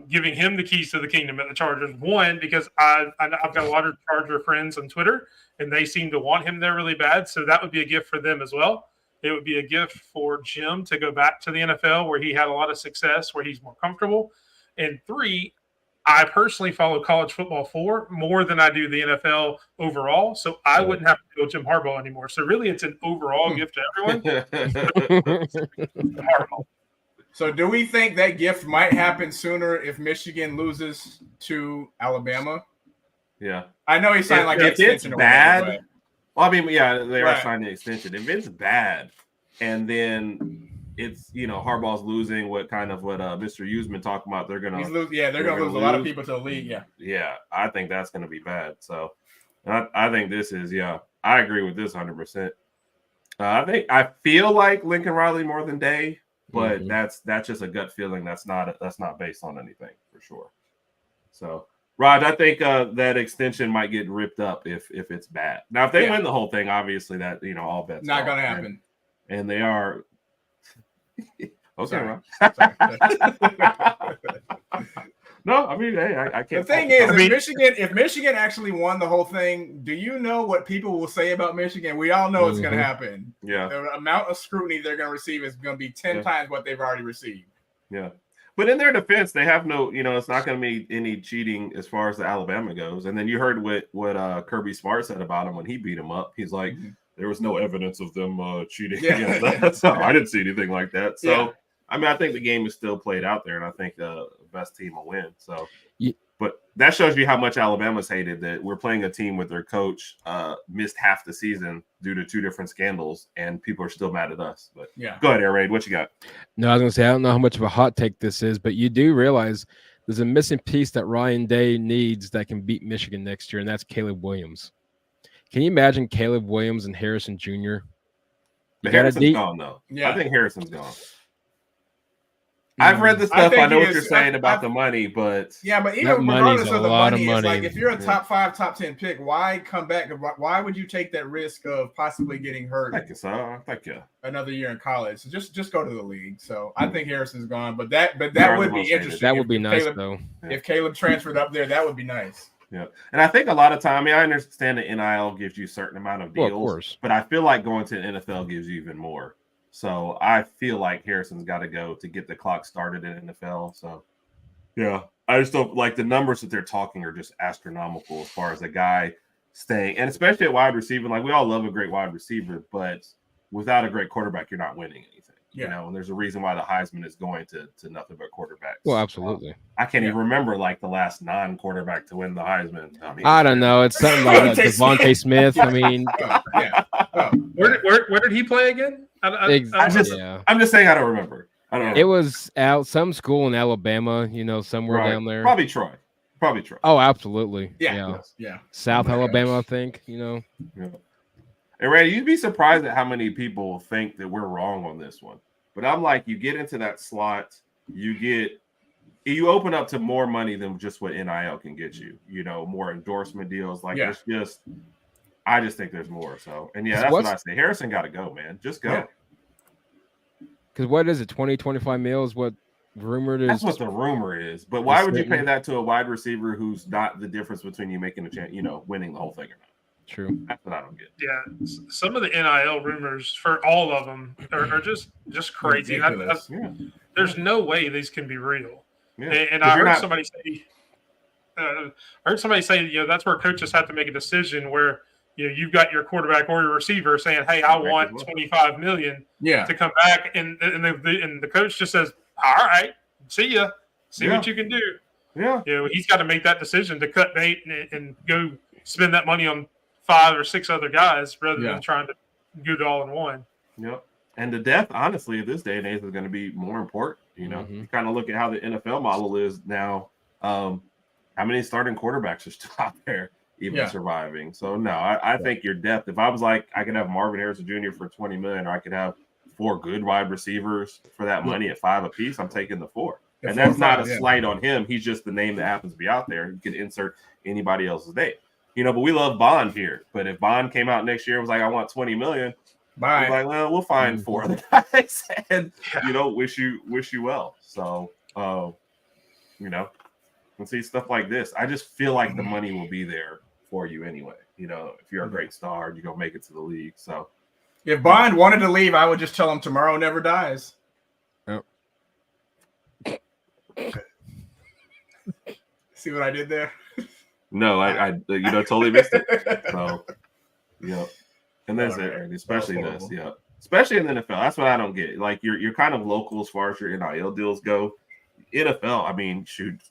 giving him the keys to the kingdom at the Chargers. One, because I've got a lot of Charger friends on Twitter, and they seem to want him there really bad. So that would be a gift for them as well. It would be a gift for Jim to go back to the NFL where he had a lot of success, where he's more comfortable. And three, I personally follow college football more than I do the NFL overall. So I wouldn't have to go Jim Harbaugh anymore. So really, it's an overall gift to everyone. Harbaugh. So do we think that gift might happen sooner if Michigan loses to Alabama? Yeah. I know he signed like an if it's extension or bad. whatever, Well, I mean, yeah, they are Right. signing the extension. If it's bad, and then it's Harbaugh's losing what Mr. Usman talking about, they're but gonna they're gonna lose a lot of lose. people to the league. Yeah. Yeah, I think that's gonna be bad. So I think this is I agree with this 100%. I feel like Lincoln Riley more than Day, but that's just a gut feeling. That's not based on anything for sure. So Rod, I think that extension might get ripped up if it's bad. Now, if they win the whole thing, obviously that all bets Not are gonna off, happen. and they are. Okay, Sorry. Rod. Sorry. No, I mean, hey, I can't. The thing is, if Michigan actually won the whole thing, do you know what people will say about Michigan? We all know it's going to happen. Yeah. The amount of scrutiny they're going to receive is going to be 10 times what they've already received. Yeah. But in their defense, they have no, it's not going to be any cheating as far as the Alabama goes. And then you heard what Kirby Smart said about him when he beat him up. He's like, there was no evidence of them cheating against that. So I didn't see anything like that. So, I mean, I think the game is still played out there, and I think the best team will win. So, but that shows you how much Alabama's hated that we're playing a team with their coach missed half the season due to 2 different scandals, and people are still mad at us. But go ahead, Air Raid, what you got? No, I was going to say, I don't know how much of a hot take this is, but you do realize there's a missing piece that Ryan Day needs that can beat Michigan next year, and that's Caleb Williams. Can you imagine Caleb Williams and Harrison Jr.? Harrison's gone, though. Yeah. I think Harrison's gone. I've read the stuff. I know what you're saying about the money, but but even regardless of the money, it's like if you're a top 5, top 10 pick, why come back? Why would you take that risk of possibly getting hurt? Thank you. Another year in college. So just go to the league. So I think Harrison's gone, but that would be interesting. That would be nice, though. If Caleb transferred up there, that would be nice. Yeah, and I think a lot of time, I mean, I understand that NIL gives you a certain amount of deals, of course, but I feel like going to the NFL gives you even more. So I feel like Harrison's got to go to get the clock started in NFL. So yeah, I just don't like the numbers that they're talking are just astronomical as far as a guy staying, and especially at wide receiver. Like we all love a great wide receiver, but without a great quarterback, you're not winning anything. Yeah. And there's a reason why the Heisman is going to nothing but quarterbacks. Well, absolutely. I can't even remember like the last non-quarterback to win the Heisman. I mean, I don't know. It's something like Devontae Smith. I mean, where did he play again? I'm just saying I don't remember. I don't know. It was out some school in Alabama, somewhere down there. Probably Troy. Oh, absolutely. Yeah. South Alabama, I think. Yeah. And Randy, you'd be surprised at how many people think that we're wrong on this one. But I'm like, you get into that slot, you open up to more money than just what NIL can get you. More endorsement deals. Like it's just, I just think there's more. So, and that's what I say. Harrison got to go, man. Just go. Because what is it? 20-25 mil is what rumored is. That's what the rumor is. But why would you pay that to a wide receiver who's not the difference between you making a chance, winning the whole thing or not? True. That's what I don't get. Yeah, some of the NIL rumors for all of them are just crazy. There's no way these can be real. Yeah. And I heard somebody say, that's where coaches have to make a decision where you've got your quarterback or your receiver saying, "Hey, I want $25 million to come back," and the coach just says, "All right, see ya, see what you can do." Yeah, he's got to make that decision to cut bait and go spend that money on 5 or 6 other guys rather than trying to do it all in one. Yep. And the depth, honestly, at this day and age is going to be more important. You kind of look at how the NFL model is now. How many starting quarterbacks are still out there even surviving? So no, I think your depth. If I was like, I could have Marvin Harrison Jr. for $20 million, or I could have 4 good wide receivers for that money at 5 apiece. I'm taking the 4. And that's not a slight on him. He's just the name that happens to be out there. You can insert anybody else's name. But we love Bond here. But if Bond came out next year and was like, I want $20 million, bye. Like, well, we'll find 4 other guys and wish you well. So you know, and see stuff like this. I just feel like the money will be there for you anyway. You know, if you're a great star, you're gonna make it to the league. So If Bond wanted to leave, I would just tell him tomorrow never dies. Yep. See what I did there? no, I you know, totally missed it. So yeah, and that's it, and especially That was this, yeah, especially in the NFL. That's what I don't get. Like you're kind of local as far as your NIL deals go. NFL, I mean,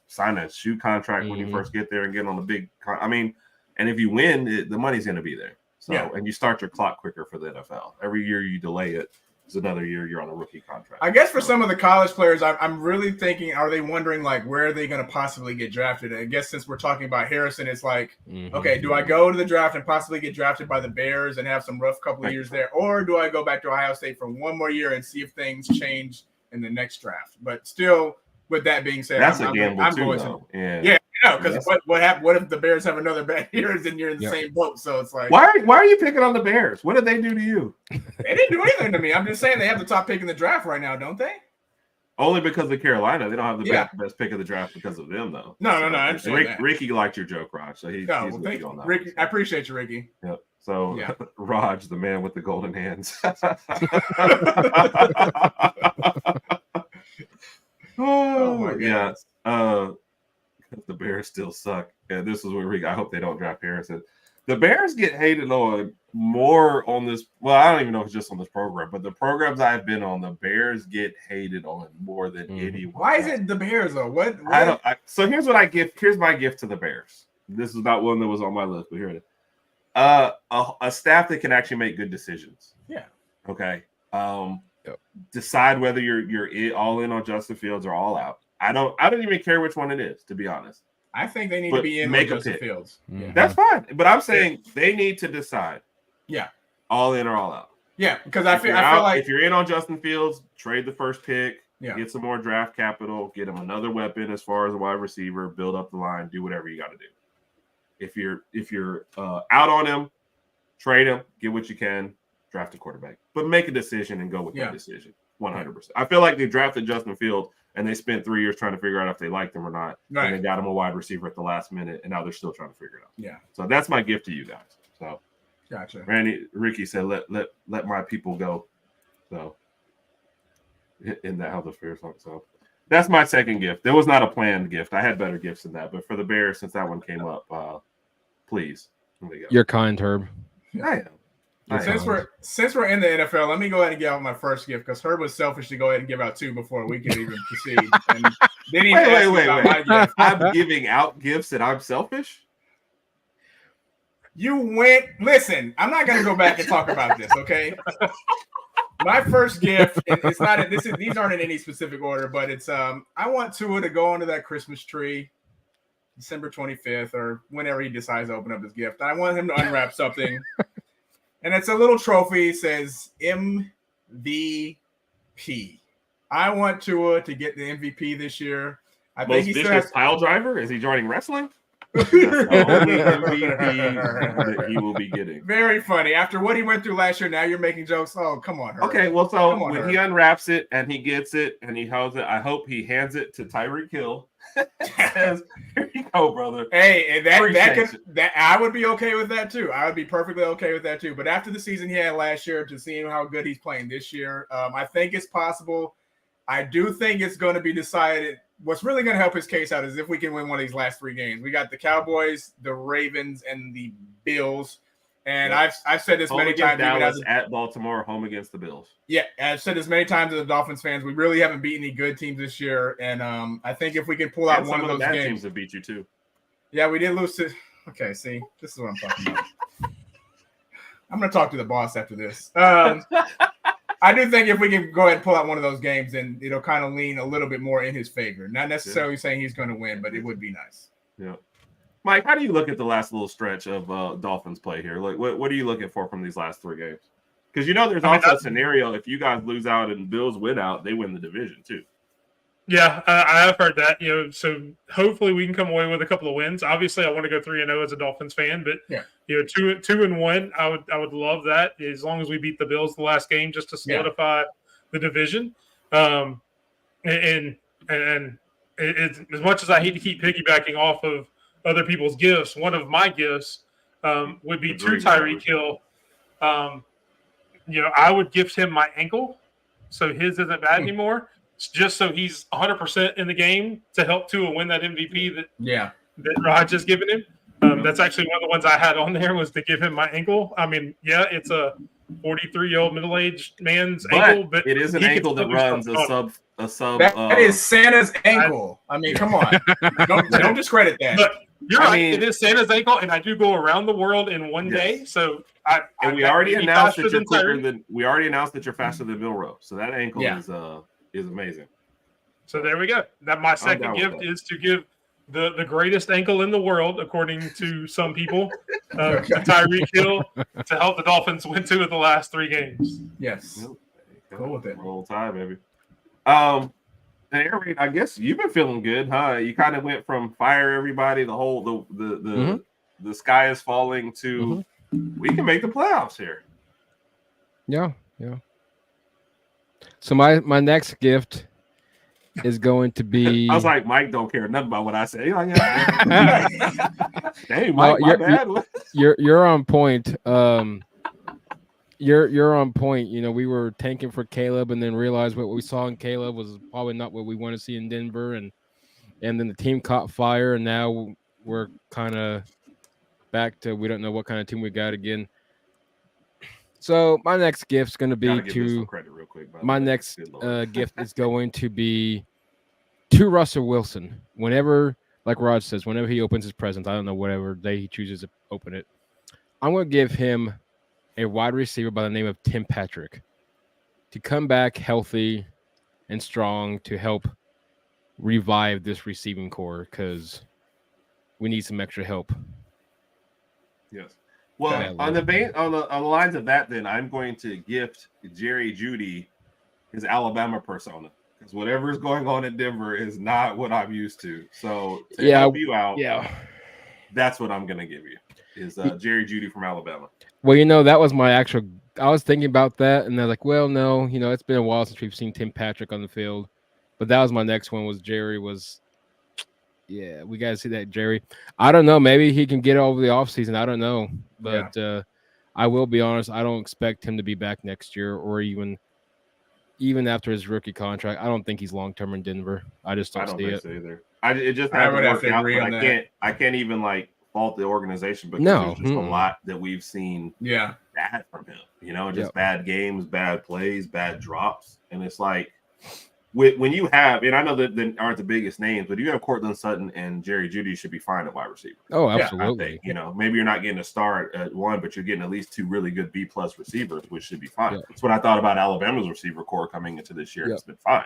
sign a shoe contract when you first get there and get on the big. I mean, and if you win, the money's going to be there. So, and you start your clock quicker for the NFL. Every year you delay it, it's another year you're on a rookie contract. I guess for some of the college players, I'm really thinking, are they wondering like where are they going to possibly get drafted? I guess since we're talking about Harrison, it's like, okay, do I go to the draft and possibly get drafted by the Bears and have some rough couple of years there, or do I go back to Ohio State for one more year and see if things change in the next draft? But still, with that being said, that's I'm a gamble I'm too, going though. Yeah, no, because what if the Bears have another bad year and then you're in the same boat? So it's like, why are you picking on the Bears? What did they do to you? They didn't do anything to me. I'm just saying they have the top pick in the draft right now, don't they? Only because of Carolina. They don't have the best pick of the draft because of them, though. No. I understand that. Ricky liked your joke, Raj. So he's with you on that. Ricky, I appreciate you, Ricky. Yep. So Raj, the man with the golden hands. Oh my God. The Bears still suck. Yeah, this is where I hope they don't draft Harrison. The Bears get hated on more on this. Well, I don't even know if it's just on this program, but the programs I've been on, the Bears get hated on more than anyone. Why is it the Bears though? What? I don't. So here's what I give. Here's my gift to the Bears. This is not one that was on my list, but here it is. A staff that can actually make good decisions. Yeah. Okay. Decide whether you're all in on Justin Fields or all out. I don't even care which one it is, to be honest. I think they need to be in make on a Justin pick. Fields. Yeah. That's fine, but I'm saying they need to decide. Yeah. All in or all out. Yeah, because I feel like if you're in on Justin Fields, trade the first pick, Yeah. Get some more draft capital, get him another weapon as far as a wide receiver, build up the line, do whatever you got to do. If you're out on him, trade him, get what you can, draft a quarterback, but make a decision and go with that decision. 100%. I feel like they drafted Justin Fields and they spent 3 years trying to figure out if they liked him or not, and they got him a wide receiver at the last minute, and now they're still trying to figure it out. Yeah. So that's my gift to you guys. So, gotcha. Ricky said, "Let my people go." So, in that how the fair song. So, that's my second gift. There was not a planned gift. I had better gifts than that, but for the Bears, since that one came up, please. There you go. You're kind, Herb. I am. Since we're in the NFL, let me go ahead and give out my first gift because Herb was selfish to go ahead and give out two before we could even proceed. And then he wait. my gift. I'm giving out gifts and I'm selfish? You went. Listen, I'm not going to go back and talk about this, okay? My first gift, it's not. These aren't in any specific order, but it's I want Tua to go under that Christmas tree, December 25th or whenever he decides to open up his gift. I want him to unwrap something. And it's a little trophy. It says MVP. I want Tua to get the MVP this year. I think he still has pile driver. Is he joining wrestling? That's the only MVP that he will be getting. Very funny. After what he went through last year, now you're making jokes. Oh, come on, Herb. Okay, well, so when he unwraps it and he gets it and he holds it, I hope he hands it to Tyreek Hill. Says, "Here you go, brother." Hey, and that I would be okay with that too. I would be perfectly okay with that too. But after the season he had last year, to seeing how good he's playing this year, I think it's possible. I do think it's going to be decided. What's really going to help his case out is if we can win one of these last three games. We got the Cowboys, the Ravens, and the Bills. And I've said this many times. Dallas at Baltimore, home against the Bills. Yeah, I've said this many times to the Dolphins fans. We really haven't beaten any good teams this year, and I think if we can pull out one of those bad games, teams have beat you too. Yeah, we did lose to. Okay, see, this is what I'm talking about. I'm going to talk to the boss after this. I do think if we can go ahead and pull out one of those games, then it'll kind of lean a little bit more in his favor. Not necessarily saying he's going to win, but it would be nice. Yeah. Mike, how do you look at the last little stretch of Dolphins play here? Like, what are you looking for from these last three games? Because there's also a scenario if you guys lose out and Bills win out, they win the division too. Yeah, I have heard that. So hopefully we can come away with a couple of wins. Obviously, I want to go 3-0 as a Dolphins fan, but 2-1, I would love that as long as we beat the Bills the last game just to solidify the division. And it's as much as I hate to keep piggybacking off of other people's gifts, one of my gifts would be to Agreed. Tyreek Hill. I would gift him my ankle, so his isn't bad anymore. It's just so he's 100% in the game to help Tua win that MVP that Rod just given him. That's actually one of the ones I had on there, was to give him my ankle. I mean, yeah, it's a 43-year-old middle-aged man's ankle, but it is an he can ankle that still do runs something a sub. That is Santa's ankle. I mean, come on. Don't discredit that. But you're I right. mean- It is Santa's ankle, and I do go around the world in one Yes. day. So we already announced that you're quicker Tyreek. than we already announced that you're faster than Milrow. So that ankle Yeah. is amazing. So there we go. That my second down with gift that. is to give the greatest ankle in the world, according to some people, to Tyreek Hill, to help the Dolphins win 2 of the last 3 games. Yes. Cool with it. Roll Tide, baby. And Aaron, I guess you've been feeling good, huh? You kind of went from fire everybody, the sky is falling to we can make the playoffs here. Yeah. So my next gift is going to be. I was like, Mike don't care nothing about what I say. He's like, yeah. Dang, Mike, my you're- bad. You're on point. You're on point. We were tanking for Caleb, and then realized what we saw in Caleb was probably not what we want to see in Denver, and then the team caught fire, and now we're kind of back to we don't know what kind of team we got again. So my next gift's going to be Gotta give this some to credit real quick. by the my way. next Good Lord. gift is going to be to Russell Wilson. Whenever, like Rod says, whenever he opens his presents, I don't know whatever day he chooses to open it, I'm going to give him a wide receiver by the name of Tim Patrick to come back healthy and strong to help revive this receiving core, because we need some extra help. Yes. Well, Badly. on the lines of that, then I'm going to gift Jerry Jeudy his Alabama persona, because whatever is going on in Denver is not what I'm used to. So to help you out, that's what I'm going to give you is Jerry Jeudy from Alabama. Well, that was my actual. I was thinking about that, and I was like, well, no, it's been a while since we've seen Tim Patrick on the field, but that was my next one. Was Jerry was. Yeah, we got to see that, Jerry. I don't know. Maybe he can get it over the offseason. I don't know. But I will be honest, I don't expect him to be back next year or even after his rookie contract. I don't think he's long-term in Denver. I just don't, see think it. so either. It just I hasn't would have worked to out, agree but on I that. can't even fault the organization because No, there's just a lot that we've seen bad from him. Just bad games, bad plays, bad drops. And it's like when you have, and I know that they aren't the biggest names, but you have Cortland Sutton and Jerry Jeudy should be fine at wide receiver. Oh, I absolutely. think, maybe you're not getting a start at one, but you're getting at least 2 really good B+ receivers, which should be fine. Yeah. That's what I thought about Alabama's receiver core coming into this year. Yeah. It's been fine,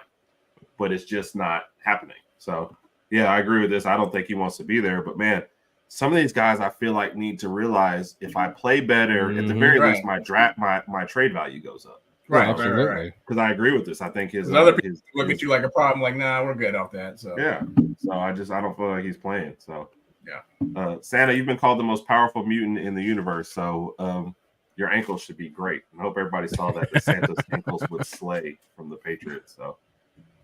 but it's just not happening. So yeah, I agree with this. I don't think he wants to be there, but man, some of these guys I feel like need to realize if I play better, at the very least, my trade value goes up. Right, Absolutely. Because I agree with this. I think his other people look at you like a problem, like, nah, we're good off that. So yeah. So I don't feel like he's playing. So yeah. Santa, you've been called the most powerful mutant in the universe. So your ankles should be great. I hope everybody saw that Santa's ankles would slay from the Patriots. So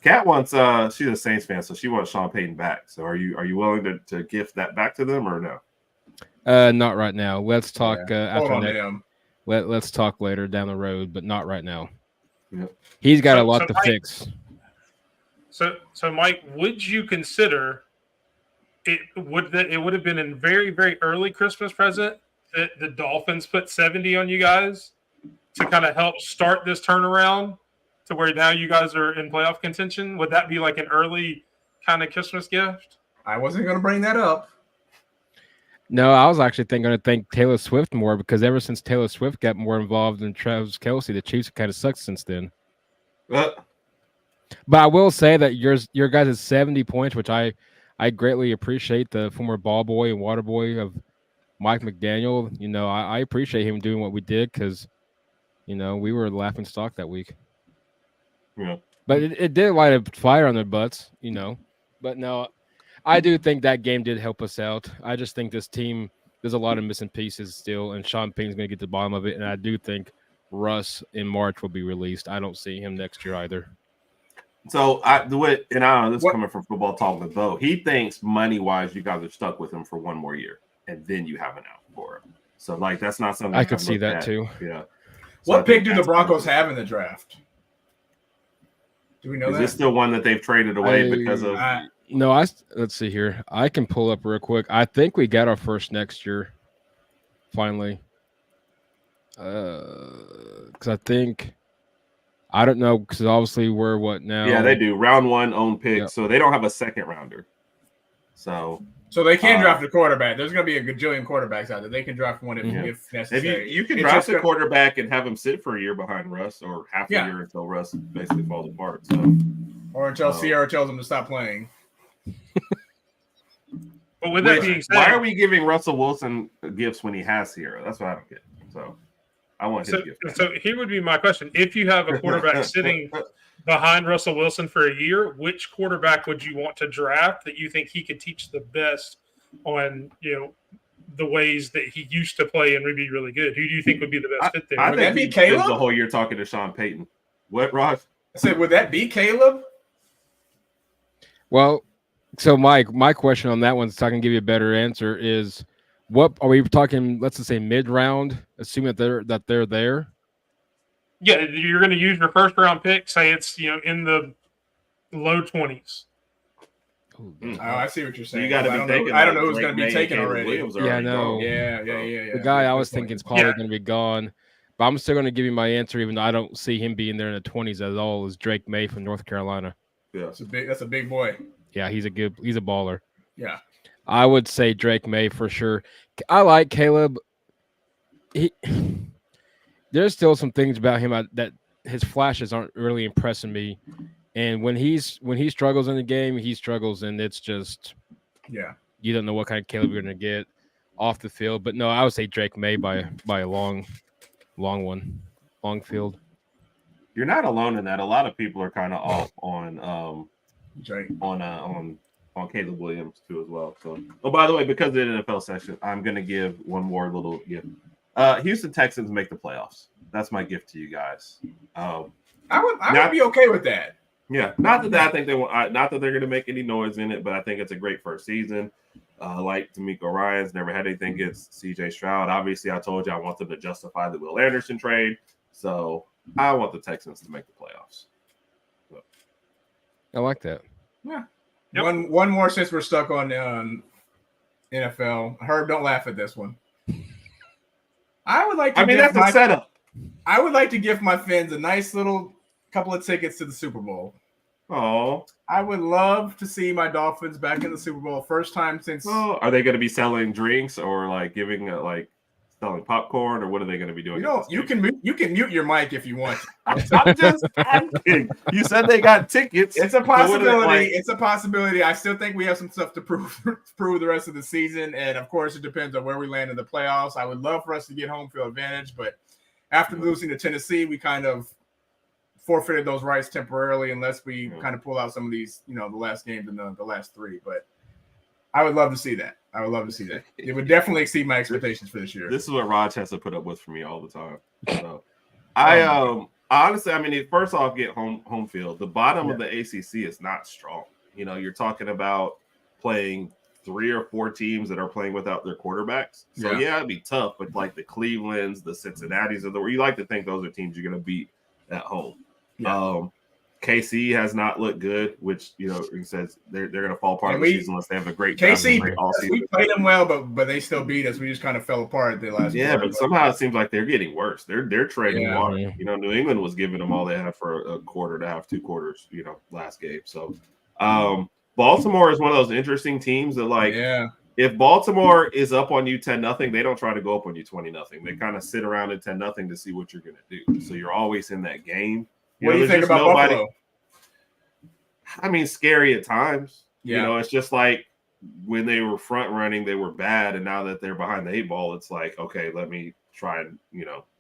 Kat wants she's a Saints fan, so she wants Sean Payton back. So are you willing to gift that back to them or no? Not right now. Let's talk Hold after on to that. him. Let's talk later down the road, but not right now. Yep. He's got a So lot to Mike- fix. So Mike, would you consider it would have been a very, very early Christmas present that the Dolphins put 70 on you guys to kind of help start this turnaround to where now you guys are in playoff contention? Would that be like an early kind of Christmas gift? I wasn't going to bring that up. No, I was actually going to thank Taylor Swift more, because ever since Taylor Swift got more involved in Travis Kelce, the Chiefs kind of sucked since then. But I will say that your guys' 70 points, which I greatly appreciate, the former ball boy and water boy of Mike McDaniel. I appreciate him doing what we did, because we were laughing stock that week. Yeah. But it did light a fire on their butts, But no, I do think that game did help us out. I just think this team, there's a lot of missing pieces still, and Sean Payton's going to get to the bottom of it. And I do think Russ in March will be released. I don't see him next year either. So I do it, and I don't know this is What- coming from football talk with Bo. He thinks money wise, you guys are stuck with him for one more year, and then you have an out for him. So like that's not something I could I've see looked that at. too. Yeah. So I What think pick do the that's Broncos kind have in the draft? Do we know Is that? this still one that they've traded away because of? No, let's see here. I can pull up real quick. I think we got our first next year. Finally. Because I don't know, because obviously we're what now? Yeah, they do round one own pick, Yep. so they don't have a second rounder. So they can draft a quarterback. There's going to be a gajillion quarterbacks out there. They can draft one if if necessary. you can It's draft just a gonna- quarterback and have him sit for a year behind Russ or half a Yeah. year until Russ basically falls apart. So or until Sierra tells them to stop playing. But with that Which- being said, why are we giving Russell Wilson gifts when he has Sierra? That's what I don't get. So I want his gift. back. so here would be my question: if you have a quarterback sitting behind Russell Wilson for a year, which quarterback would you want to draft that you think he could teach the best on the ways that he used to play and would be really good? Who do you think would be the best fit there? I Would think that be he spends Caleb? the whole year talking to Sean Payton. What, Ross? I said, would that be Caleb? Well, so my question on that one, so I can give you a better answer, is what are we talking? Let's just say mid round, assuming that they're there. Yeah, you're going to use your first round pick. Say it's in the low 20s. Oh, Oh, I see what you're So saying. you got to I be don't taking. know. I don't know like who's going to Drake be May and taken Caleb already. Williams are Yeah, I already know. gone. Yeah. The guy I was Good point. thinking is probably Yeah. going to be gone, but I'm still going to give you my answer, even though I don't see him being there in the 20s at all. Is Drake May from North Carolina? Yeah. That's a big boy. Yeah, he's a baller. Yeah. I would say Drake May for sure. I like Caleb. There's still some things about him that his flashes aren't really impressing me, and when he struggles in the game, he struggles, and it's just Yeah. you don't know what kind of Caleb you're going to get off the field. But no, I would say Drake May by a long field. You're not alone in that. A lot of people are kind of off on Drake. on Caleb Williams too as well. So, oh, by the way, because of the NFL section, I'm gonna give one more little gift. Houston Texans make the playoffs. That's my gift to you guys. I would be okay with that. Yeah, not that I think they want, not that they're gonna make any noise in it, but I think it's a great first season. Like D'Amico Ryans never had anything against C.J. Stroud. Obviously, I told you I want them to justify the Will Anderson trade, so I want the Texans to make the playoffs. So. I like that. Yeah. Yep. One more since we're stuck on NFL. Herb, don't laugh at this one. I would like to. I mean, that's a setup. I would like to give my fans a nice little couple of tickets to the Super Bowl. Oh, I would love to see my Dolphins back in the Super Bowl. First time since. well, are they going to be selling drinks or like giving selling popcorn, or what are they going to be doing? You can mute your mic if you want. I'm just asking. You said they got tickets. It's a So what are they, possibility. like- It's a possibility. I still think we have some stuff to prove the rest of the season, and of course, it depends on where we land in the playoffs. I would love for us to get home field advantage, but after losing to Tennessee, we kind of forfeited those rights temporarily, unless we kind of pull out some of these, the last games in the last three. But I would love to see that. It would definitely exceed my expectations for this year. This is what Raj has to put up with for me all the time. So I honestly, I mean, first off, get home field. The bottom of the ACC is not strong. You're talking about playing 3 or 4 teams that are playing without their quarterbacks. So yeah, it'd be tough. But like the Clevelands, the Cincinnatis of the world, you like to think those are teams you're going to beat at home. Yeah. KC has not looked good, which he says they're going to fall apart in the season unless they have a great KC. all season. We played them well, but they still beat us. We just kind of fell apart the last. Yeah, but somehow it seems like they're getting worse. They're trading water. Yeah. New England was giving them all they had for a quarter to have 2 quarters. Last game. So, Baltimore is one of those interesting teams that if Baltimore is up on you 10-0, they don't try to go up on you 20-0. They kind of sit around at 10-0 to see what you're going to do. So you're always in that game. What do you think about Buffalo? I mean, scary at times. Yeah. It's just like when they were front running, they were bad. And now that they're behind the 8 ball, it's like, okay, let me try and,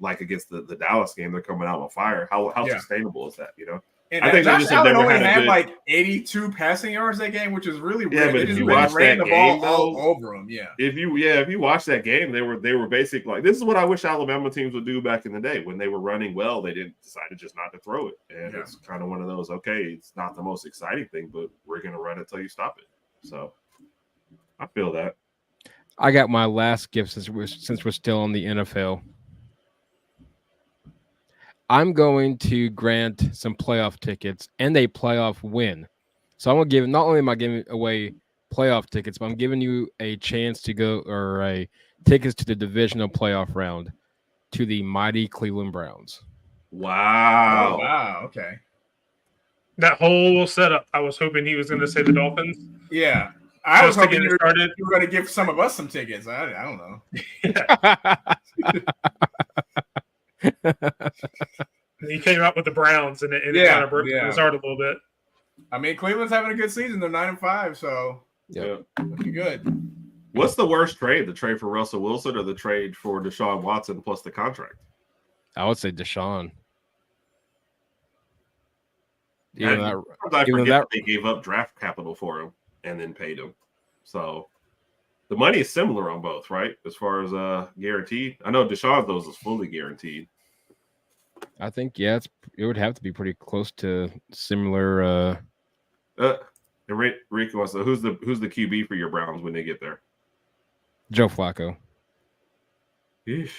like against the Dallas game, they're coming out on fire. How sustainable is that, And I think they Josh just have Allen never only had a had good- like 82 passing yards that game, which is really Yeah, weird. but They if just you ran watch that the game, ball all though, over them. Yeah. If you watch that game, they were basically like, this is what I wish Alabama teams would do back in the day when they were running well. They didn't decided just not to throw it, and it's kind of one of those. Okay, it's not the most exciting thing, but we're gonna run it till you stop it. So I feel that. I got my last gift since we're still on the NFL. I'm going to grant some playoff tickets and a playoff win. So I'm gonna give. Not only am I giving away playoff tickets, but I'm giving you a chance to go or a tickets to the divisional playoff round to the mighty Cleveland Browns. Wow. Oh, wow. Okay. That whole setup, I was hoping he was going to say the Dolphins. Yeah. I was Just to hoping get you it started. were going to give some of us some tickets. I don't know. He came out with the Browns, and it kind of broke his heart a little bit. I mean, Cleveland's having a good season. They're 9-5, so looking good. What's the worst trade? The trade for Russell Wilson or the trade for Deshaun Watson plus the contract? I would say Deshaun. I forget they gave up draft capital for him and then paid him. So the money is similar on both, right? As far as guaranteed. I know Deshaun those is fully guaranteed. I think it would have to be pretty close to similar. Rick wants to, who's the QB for your Browns when they get there? Joe Flacco. Eesh.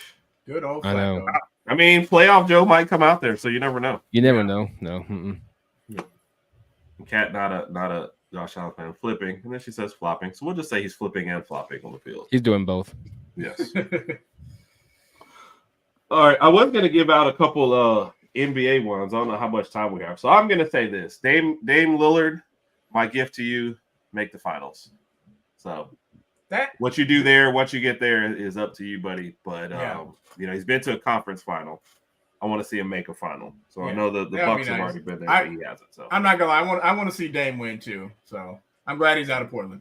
Good old Flacco. I know. I mean, playoff Joe might come out there, so you never know. You never know. No. Mm-mm. Cat, not a Josh Allen fan, flipping, and then she says flopping. So we'll just say he's flipping and flopping on the field. He's doing both. Yes. All right, I was going to give out a couple NBA ones. I don't know how much time we have, so I'm going to say this: Dame Lillard, my gift to you, make the finals. So what you do there, what you get there, is up to you, buddy. But he's been to a conference final. I want to see him make a final. So I know the Bucks have already been there, but he hasn't. So I'm not gonna lie, I want to see Dame win too. So I'm glad he's out of Portland.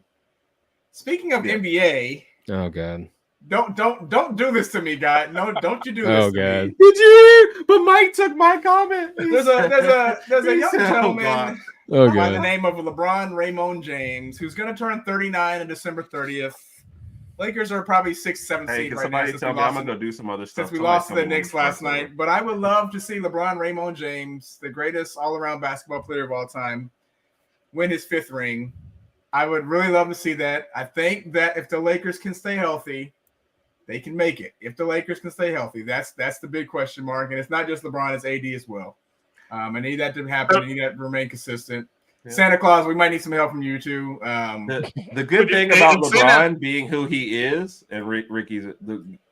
Speaking of NBA, oh god, don't do this to me, guy. No, don't you do this to me. Did you hear? But Mike took my comment. There's a young gentleman by the god, name of LeBron Raymond James who's gonna turn 39 on December 30th. Lakers are probably 6th, 7th Hey, seed can right somebody now. tell me? I'm gonna go do some other stuff. Since we lost to the Knicks last night, but I would love to see LeBron Raymond James, the greatest all-around basketball player of all time, win his 5th ring. I would really love to see that. I think that if the Lakers can stay healthy, they can make it. If the Lakers can stay healthy, that's the big question mark. And it's not just LeBron, it's AD as well. I need that to happen. I need that to remain consistent. Yeah. Santa Claus, we might need some help from you too. The good thing about LeBron being who he is, and Ricky's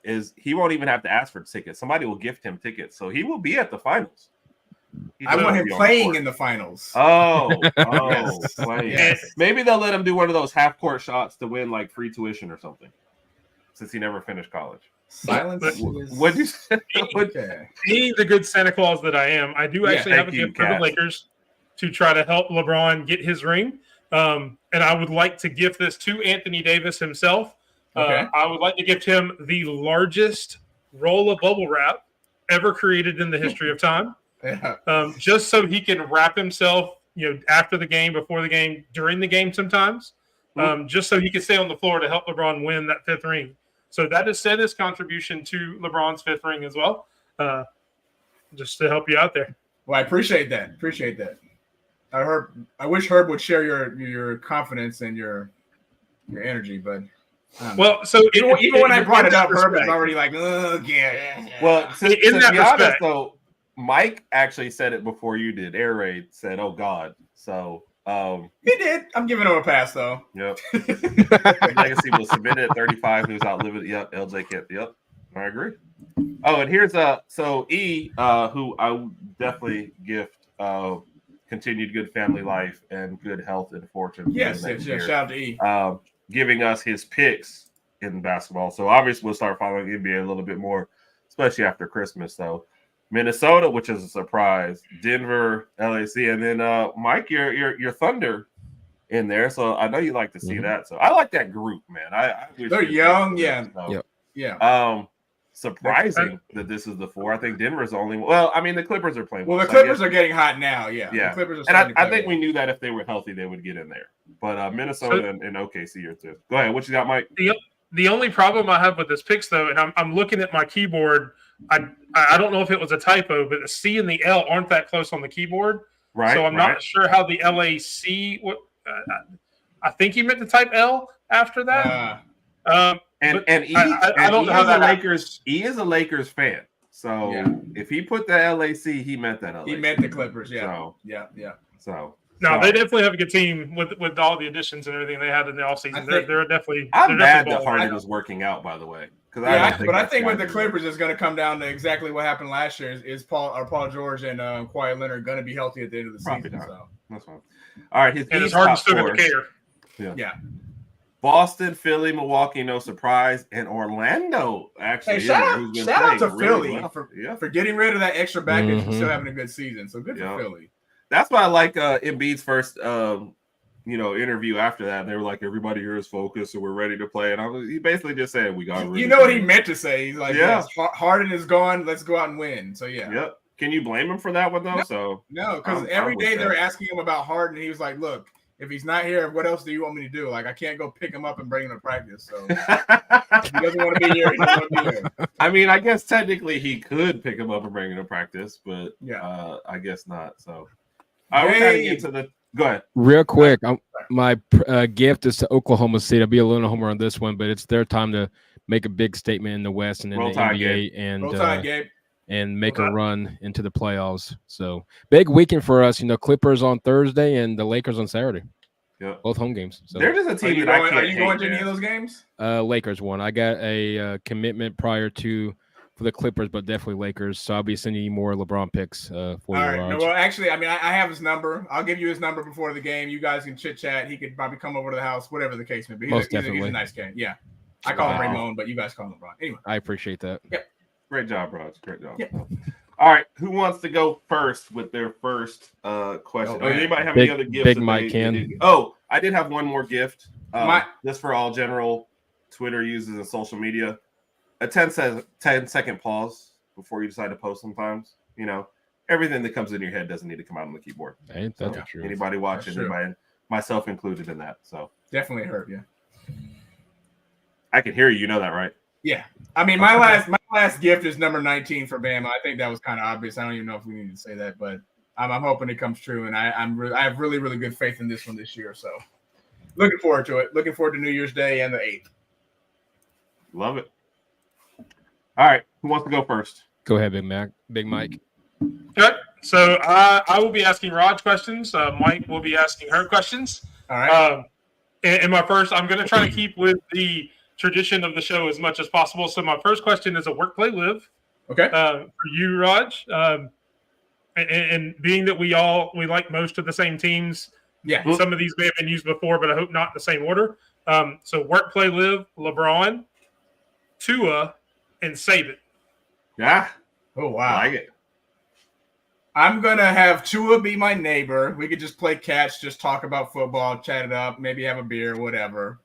is he won't even have to ask for tickets. Somebody will gift him tickets, so he will be at the finals. I want him playing in the finals. Yes. Playing. Yes. Maybe they'll let him do one of those half-court shots to win like free tuition or something, since he never finished college. Silence. What'd you say? Being the good Santa Claus that I am, I do actually have a gift for the Lakers to try to help LeBron get his ring. And I would like to gift this to Anthony Davis himself. I would like to gift him the largest roll of bubble wrap ever created in the history of time. Just so he can wrap himself, after the game, before the game, during the game sometimes, just so he can stay on the floor to help LeBron win that 5th ring. So that is Santa's contribution to LeBron's 5th ring as well, just to help you out there. Well, I appreciate that. I wish Herb would share your confidence and your energy, but so even when I brought it up, Herb was already like, "Oh, yeah." Well, in that respect, though, Mike actually said it before you did. Air Raid said, "Oh God," so he did. I'm giving him a pass though. Yep. Legacy was submitted at 35. Who's outlived it? Yep. LJ Kent. Yep. I agree. Oh, and here's who I would definitely gift continued good family life and good health and fortune. Yes. Shout out to E. Giving us his picks in basketball. So obviously we'll start following NBA a little bit more, especially after Christmas. So Minnesota, which is a surprise, Denver, LAC, and then Mike, your Thunder in there. So I know you like to see that. So I like that group, man. They're young, So surprising that this is the 4. I think Denver's the only. Well, I mean, the Clippers are playing. Well, the so I Clippers guess- are getting hot now. Yeah. Yeah. The Clippers are and starting to I play think well. we knew that if they were healthy, they would get in there. But Minnesota and OKC are too. Go ahead. What you got, Mike? The only problem I have with this picks, though, and I'm looking at my keyboard. I don't know if it was a typo, but the C and the L aren't that close on the keyboard. Right. So I'm not sure how the LAC. I think he meant to type L after that. And he, I don't know how that Lakers. He is a Lakers fan. So if he put the LAC, he meant that LAC. He meant the Clippers. Yeah. So, yeah. So no, they definitely have a good team with all the additions and everything they had in the offseason. They're definitely. I'm mad definitely that Harden is working out. By the way, but I think with the Clippers, it's going to come down to exactly what happened last year. Is Paul George and Kawhi Leonard going to be healthy at the end of the season? Not. So That's fine. All right, and it's Harden still going to care. Yeah. Boston, Philly, Milwaukee, no surprise, and Orlando. Actually, hey, shout out to Philly well. for getting rid of that extra baggage and Mhm. still having a good season. So good for Philly. That's why I like Embiid's first, interview after that. And they were like, "Everybody here is focused, and we're ready to play." And he basically just said, "We got." You know what he meant to say? He's like, "Yes, Harden is gone. Let's go out and win." So yeah. Yep. Can you blame him for that one though? No, because every day they're asking him about Harden, and he was like, "Look, if he's not here, what else do you want me to do? Like, I can't go pick him up and bring him to practice. So if he doesn't want to be here, he doesn't want to be here." I mean, I guess technically he could pick him up and bring him to practice, but I guess not. So I was trying to get to the. Go ahead. Real quick, my gift is to Oklahoma City. I'll be a little homer on this one, but it's their time to make a big statement in the West and in the NBA and make a run into the playoffs. So big weekend for us. Clippers on Thursday and the Lakers on Saturday. Yeah, both home games. So they're just a team that I can't. Are you going to any of those games? Lakers won. I got a commitment prior to. For the Clippers, but definitely Lakers. So I'll be sending you more LeBron picks for you. All right. No, well, actually, I mean, I have his number. I'll give you his number before the game. You guys can chit chat. He could probably come over to the house, whatever the case may be. He's a nice guy. Yeah. I call him Raymond, but you guys call him LeBron. Anyway. I appreciate that. Yep. Great job, Raj. Great job. Yep. All right. Who wants to go first with their first question? Anybody have any other gifts? Big Mike can. I did have one more gift. Just for all general Twitter users and social media. A 10-second pause before you decide to post sometimes. Everything that comes in your head doesn't need to come out on the keyboard. Hey, that's true. Anybody watching, anybody, myself included in that. So definitely hurt, yeah. I can hear you. You know that, right? Yeah. I mean, my last gift is number 19 for Bama. I think that was kind of obvious. I don't even know if we need to say that, but I'm hoping it comes true, and I have really, really good faith in this one this year. So looking forward to it. Looking forward to New Year's Day and the 8th. Love it. All right, who wants to go first? Go ahead, Big Mike. Good. So I will be asking Raj questions. Mike will be asking her questions. All right. And my first, I'm going to try to keep with the tradition of the show as much as possible. So my first question is a work, play, live. Okay. For you, Raj. And being that we like most of the same teams. Yeah. Some of these may have been used before, but I hope not in the same order. So work, play, live. LeBron, Tua, and Saban. Yeah. Oh, wow. I like it. I'm going to have Tua be my neighbor. We could just play catch, just talk about football, chat it up, maybe have a beer, whatever.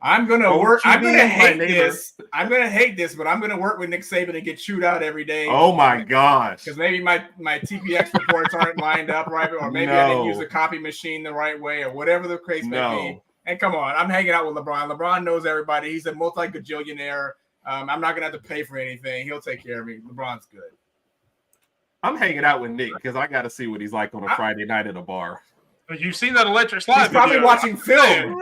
I'm going to work. I'm going to hate this. I'm going to hate this, but I'm going to work with Nick Saban and get chewed out every day. Oh, my gosh. Because maybe my TPX reports aren't lined up right, or maybe I didn't use the copy machine the right way, or whatever the case may be. And come on, I'm hanging out with LeBron. LeBron knows everybody. He's a multi-gajillionaire. I'm not going to have to pay for anything. He'll take care of me. LeBron's good. I'm hanging out with Nick because I got to see what he's like on a Friday night at a bar. But you've seen that electric slide. He's probably watching film.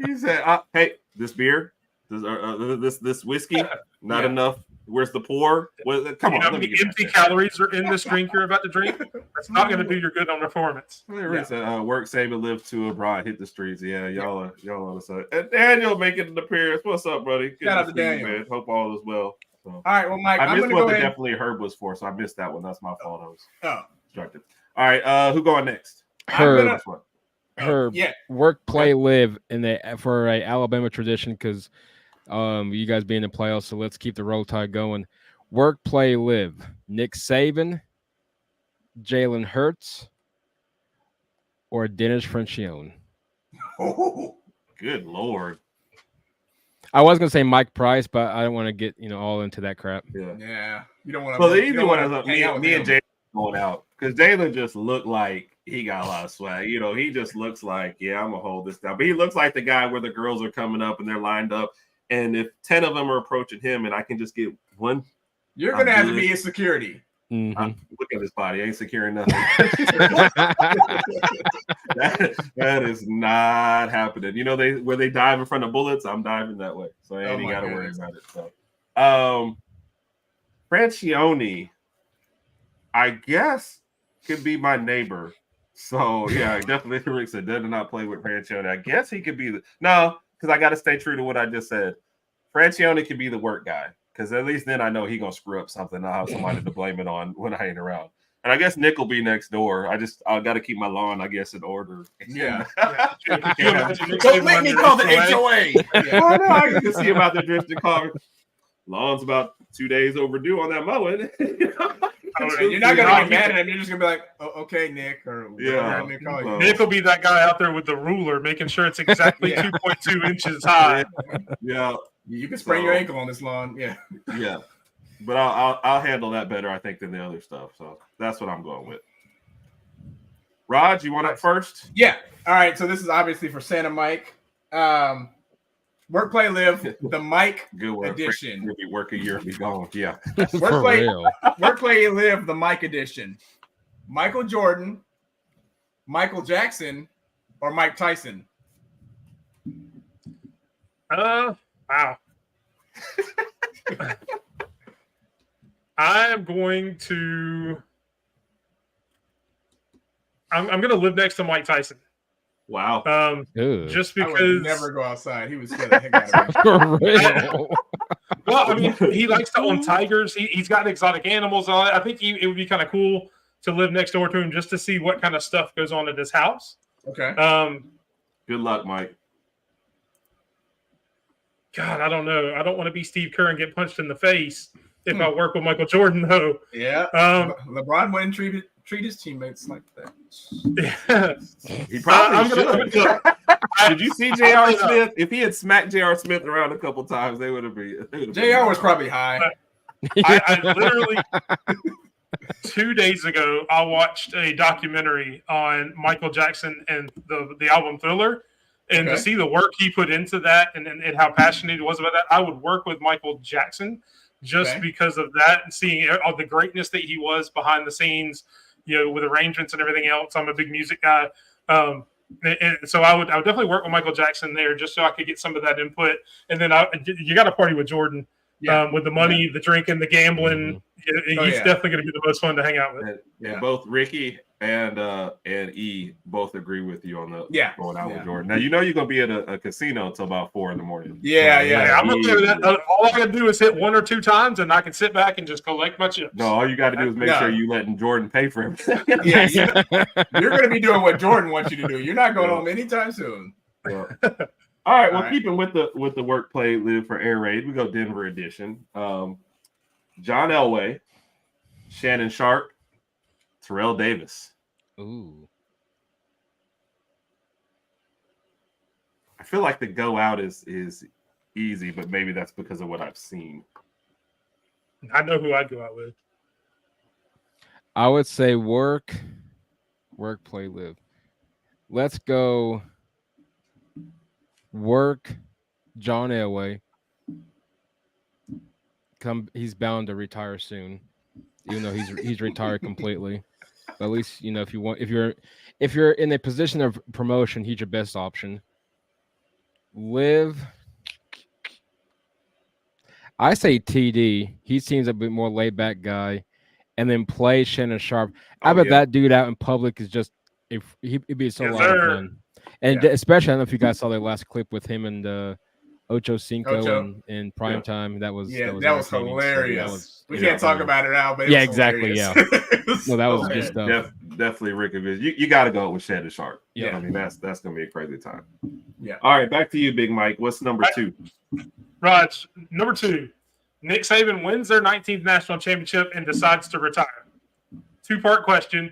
He said, "Hey, this beer, this whiskey, not enough. Where's the pour? Come on, how many empty calories are in this drink you're about to drink? That's not going to do your good on performance." Work, save, and live to abroad. Hit the streets. Yeah, y'all on the side. And Daniel making an appearance. What's up, buddy? Good Shout out to see you, Daniel. man. Hope all is well. So, all right, well, Mike, I missed what the definitely Herb was for, so I missed that one. That's my fault. I was distracted. All right, who going next? Herb. Yeah. Work, play, live for a Alabama tradition because you guys being in the playoffs, so let's keep the roll tide going. Work, play, live. Nick Saban, Jalen Hurts, or Dennis Francione. Oh, good Lord. I was gonna say Mike Price, but I don't want to get all into that crap. Yeah. Yeah, you don't want to. Well, the easy one is me and Jalen going out because Jalen just looked like he got a lot of swag. He just looks like, yeah, I'm gonna hold this down. But he looks like the guy where the girls are coming up and they're lined up, and if 10 of them are approaching him, and I can just get one, you're gonna have to be in security. Mhm. Look at his body, ain't securing nothing. that is not happening. Where they dive in front of bullets, I'm diving that way, so I ain't got to worry about it. So, Francione, I guess, could be my neighbor. So yeah, definitely Rick said did not play with Francione. I guess he could be no, because I got to stay true to what I just said. Francione could be the work guy. Because at least then I know he's going to screw up something. I'll have somebody to blame it on when I ain't around. And I guess Nick will be next door. I got to keep my lawn, I guess, in order. Yeah. Don't make me call the HOA. Oh, no, I can just see him out there drifting car. Lawn's about 2 days overdue on that mowing. You're not going to get mad at him. You're just going to be like, oh, okay, Nick. Or Nick will be that guy out there with the ruler, making sure it's exactly 2.2 inches high. Yeah. You can sprain your ankle on this lawn. Yeah. Yeah. But I'll handle that better, I think, than the other stuff. So that's what I'm going with. Raj, you want up first? Yeah. All right. So this is obviously for Santa Mike. Work, play, live, the Mike edition. We'll be work a year and be gone. Yeah. Work, play, live, the Mike edition. Michael Jordan, Michael Jackson, or Mike Tyson? Wow. I'm going to live next to Mike Tyson. Wow. Just because I would never go outside. He was scared the heck out of me. For real. Well, I mean, he likes to own tigers. He's got exotic animals. I think it would be kind of cool to live next door to him just to see what kind of stuff goes on at his house. Okay. Good luck, Mike. God, I don't know. I don't want to be Steve Kerr and get punched in the face if I work with Michael Jordan, though. Yeah. LeBron wouldn't treat his teammates like that. Yeah. He probably should. Did you see J.R. Smith? If he had smacked J.R. Smith around a couple times, they would have been. J.R. was probably high. I literally 2 days ago, I watched a documentary on Michael Jackson and the album Thriller. And to see the work he put into that and how passionate he was about that, I would work with Michael Jackson just because of that and seeing all the greatness that he was behind the scenes, with arrangements and everything else. I'm a big music guy. And so I would definitely work with Michael Jackson there just so I could get some of that input. And then you got to party with Jordan with the money, the drinking, the gambling. He's definitely going to be the most fun to hang out with. Both Ricky and E both agree with you on the going out with Jordan. Now you're gonna be at a casino until about 4 a.m. I'm okay with that. All I gotta do is hit 1 or 2 times, and I can sit back and just collect my chips. No, all you got to do is make sure you letting Jordan pay for everything. You're gonna be doing what Jordan wants you to do. You're not going home anytime soon. All right. Well, keeping with the work, play, live for Air Raid, we go Denver edition. John Elway, Shannon Sharp, Terrell Davis. Ooh. I feel like the go out is easy, but maybe that's because of what I've seen. I know who I'd go out with. I would say work, play, live. Let's go work, John Elway. He's bound to retire soon, even though he's retired completely. But at least if you're in a position of promotion, he's your best option. Live. I say TD. He seems a bit more laid back guy, and then play Shannon Sharp. I bet that dude out in public is just he'd be so lot of fun. And especially, I don't know if you guys saw the last clip with him and Ocho Cinco in prime time. That was hilarious. So we can't talk about it now, but exactly. Yeah. No, that was just definitely Rick of his. You got to go with Shannon Sharp. Yeah, I mean that's gonna be a crazy time. Yeah. All right, back to you, Big Mike. What's number 2? Raj, number 2. Nick Saban wins their 19th national championship and decides to retire. 2-part question.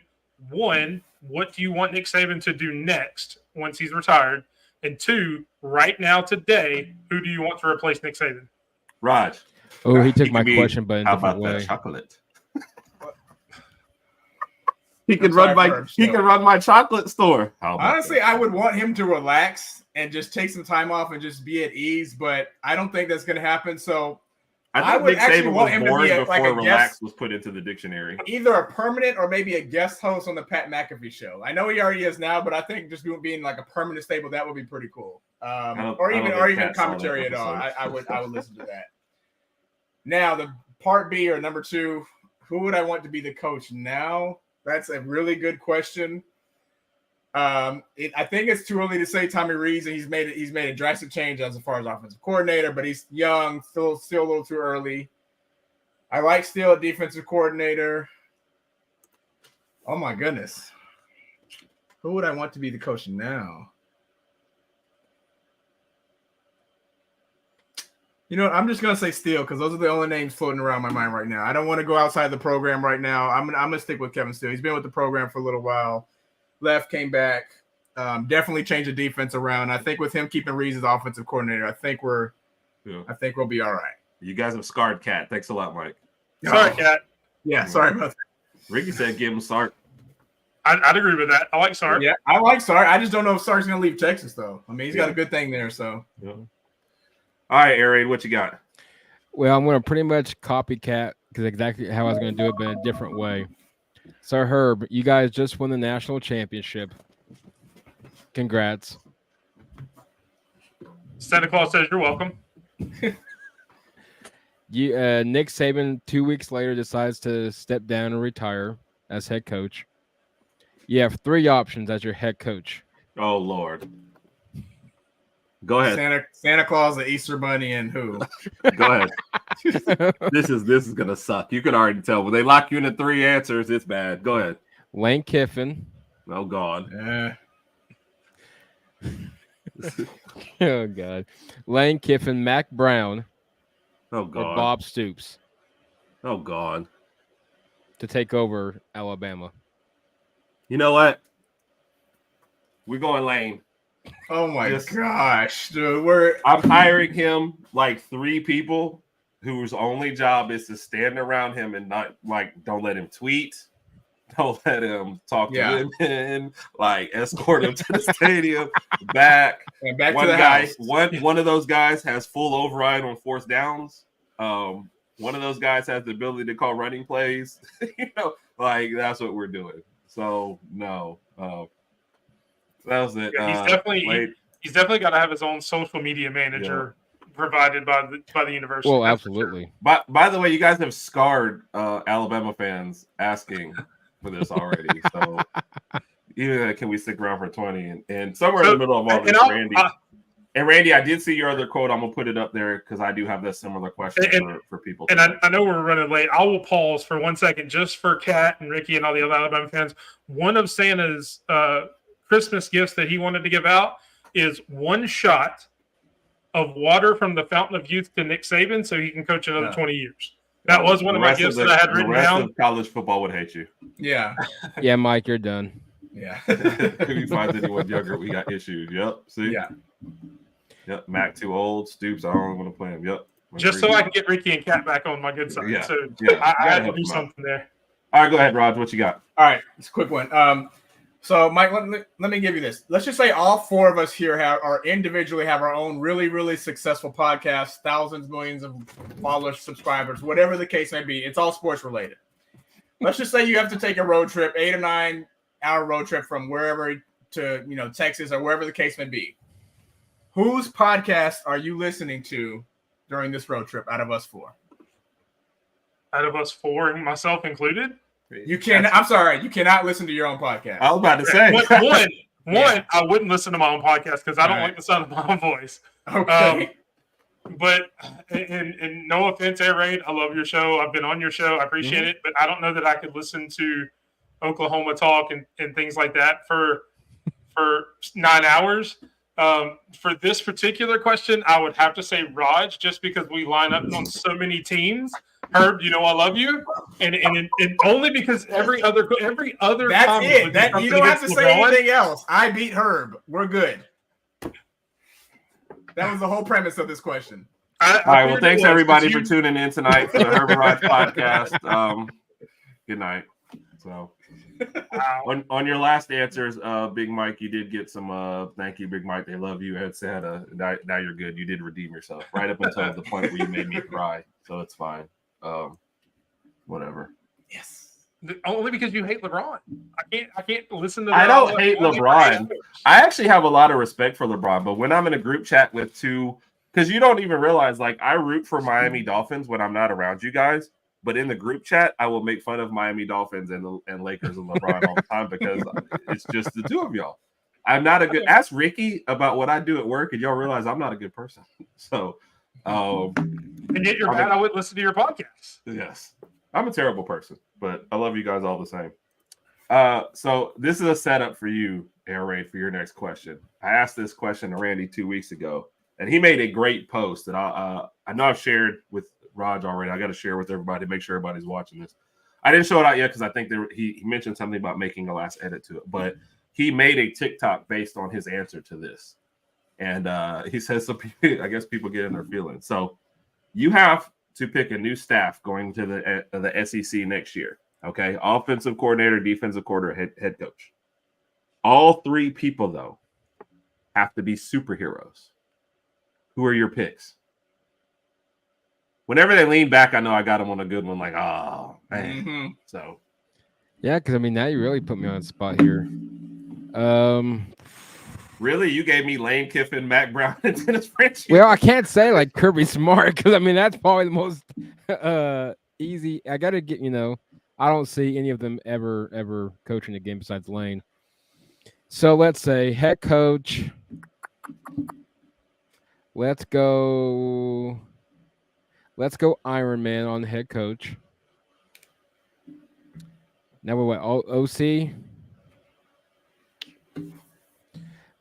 1, what do you want Nick Saban to do next once he's retired? And 2, right now today, who do you want to replace Nick Saban? Raj. Oh, he took He my could be- question, but in a How different about way. that chocolate? He can run my- he can run my chocolate store. How about Honestly, I would want him to relax and just take some time off and just be at ease, but I don't think that's going to happen. So I I think would Nick actually Saban want was him to born be before like a relax guest- was put into the dictionary. either a permanent or maybe a guest host on the Pat McAfee show. I know he already is now, but I think just being like a permanent staple, that would be pretty cool. I don't Or think even Pat saw commentary that at all. episode. I would listen to that. Now the part B or number 2, who would I want to be the coach now? That's a really good question. I think it's too early to say Tommy Rees, and he's made a drastic change as far as offensive coordinator, but he's young, still a little too early. I like still a defensive coordinator. Oh my goodness. Who would I want to be the coach now? You know what? I'm just gonna say Steele because those are the only names floating around my mind right now. I don't want to go outside the program right now. I'm gonna stick with Kevin Steele. He's been with the program for a little while. Left, came back. Definitely changed the defense around. I think with him keeping Reeves as offensive coordinator, I think we'll be all right. You guys have scarred Cat. Thanks a lot, Mike. Sorry, Cat. Yeah, sorry about that. Ricky said give him Sark. I'd agree with that. I like Sark. Yeah, I like Sark. I just don't know if Sark's gonna leave Texas though. I mean, he's got a good thing there. So Yeah. All right, Air Raid, what you got? Well, I'm going to pretty much copycat because exactly how I was going to do it, but in a different way. So, Herb, you guys just won the national championship. Congrats. Santa Claus says you're welcome. Nick Saban 2 weeks later decides to step down and retire as head coach. You have 3 options as your head coach. Oh Lord. Go ahead. Santa Claus, the Easter Bunny, and who? Go ahead. This is gonna suck. You can already tell when they lock you into 3 answers, it's bad. Go ahead. Lane Kiffin. Oh God. Oh God. Lane Kiffin, Mac Brown, Oh or God. Bob Stoops Oh God. to take over Alabama. You know what? We're going Lane. Oh my Yes. gosh, dude! I'm hiring him like 3 people whose only job is to stand around him and not don't let him tweet, don't let him talk to women, escort him to the stadium, back. And back One to the guy, house. one of those guys has full override on 4th downs. One of those guys has the ability to call running plays. That's what we're doing. So no. That was it. Yeah, he's definitely got to have his own social media manager provided by the university. Well, That's for sure. absolutely. By the way, you guys have scarred Alabama fans asking for this already. So even can we stick around for 20? And somewhere in the middle of all this, Randy, I did see your other quote. I'm gonna put it up there because I do have that similar question for people. And I know we're running late. I will pause for 1 second just for Kat and Ricky and all the other Alabama fans. One of Santa's Christmas gifts that he wanted to give out is 1 shot of water from the Fountain of Youth to Nick Saban so he can coach another 20 years. That was one of my gifts that I had written down. College football would hate you. Yeah. Yeah, Mike, you're done. Yeah. If he finds anyone younger, we got issues. Yep. See? Yeah. Yep. Mac too old. Stoops, I don't want to play him. Yep. Just so I can get Ricky and Kat back on my good side. Yeah. So Yeah. I had to do something there. All right, go ahead, Raj. What you got? All right, it's a quick one. So, Mike, let me give you this. Let's just say all 4 of us here individually have our own really, really successful podcasts, thousands, millions of followers, subscribers, whatever the case may be. It's all sports related. Let's just say you have to take a road trip, 8 or 9 hour road trip from wherever to Texas or wherever the case may be. Whose podcast are you listening to during this road trip out of us 4? Out of us 4, and myself included. You can. I'm sorry. You cannot listen to your own podcast. I was about to say. One, I wouldn't listen to my own podcast because I don't like the sound of my own voice. Okay. But and no offense, Air Raid, I love your show. I've been on your show. I appreciate it. But I don't know that I could listen to Oklahoma talk and things like that for 9 hours. For this particular question, I would have to say Raj, just because we line up on so many teams. Herb, I love you, and only because every other That's it. You don't have to say anything else. I beat Herb. We're good. That was the whole premise of this question. All right. Well, thanks everybody for tuning in tonight for the Herbert Raj podcast. Good night. So, on your last answers, Big Mike, you did get some. Thank you, Big Mike. They love you. Ed said, now you're good. You did redeem yourself right up until the point where you made me cry. So it's fine. Whatever. Yes. Only because you hate LeBron. I can't listen to. I don't hate LeBron. I actually have a lot of respect for LeBron, but when I'm in a group chat with two, because you don't even realize, like, I root for Miami Dolphins when I'm not around you guys, but in the group chat, I will make fun of Miami Dolphins and Lakers and LeBron all the time because it's just the two of y'all. I'm not a good. Ask Ricky about what I do at work, and y'all realize I'm not a good person. So, and yet you're mad I wouldn't listen to your podcast. Yes. I'm a terrible person, but I love you guys all the same. So this is a setup for you, Air Raid, for your next question. I asked this question to Randy 2 weeks ago, and he made a great post that I know I've shared with Raj already. I got to share with everybody, make sure everybody's watching this. I didn't show it out yet because I think he mentioned something about making a last edit to it, but he made a TikTok based on his answer to this. And he says, I guess people get in their feelings. So you have to pick a new staff going to the SEC next year. Okay, offensive coordinator, defensive coordinator, head coach. All three people though have to be superheroes. Who are your picks? Whenever they lean back, I know I got them on a good one. Like, oh man. Mm-hmm. So Yeah, because I mean, now you really put me on the spot here. Really, you gave me Lane Kiffin, Mac Brown, and Dennis Franchione. Well, I can't say like Kirby Smart because I mean that's probably the most easy. I gotta get I don't see any of them ever coaching a game besides Lane. So let's say head coach. Let's go Iron Man on the head coach. Now we're what? OC.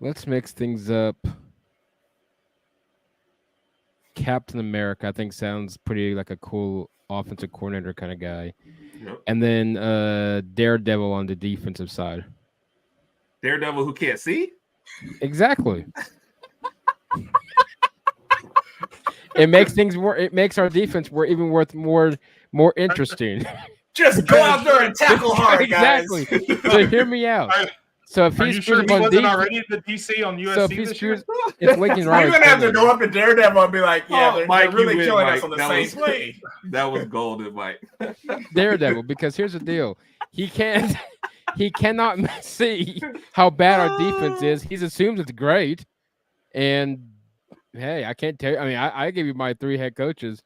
Let's mix things up. Captain America, I think, sounds pretty like a cool offensive coordinator kind of guy. Yep. And then Daredevil on the defensive side. Daredevil who can't see? Exactly. It makes things more. It makes our defense more interesting. Just go out there and tackle hard, guys. Exactly. So hear me out. So if Are he's you sure he on wasn't defense, already at the DC on USC so if he's this year? it's Lincoln He's Riley. gonna have to go up to Daredevil and be like, "Yeah, Oh, they're Mike, really you win, killing Mike. us on the That same was- play." That was golden, Mike. Daredevil, because here's the deal: he cannot see how bad our defense is. He assumes it's great, and hey, I can't tell you. I mean, I gave you my three head coaches,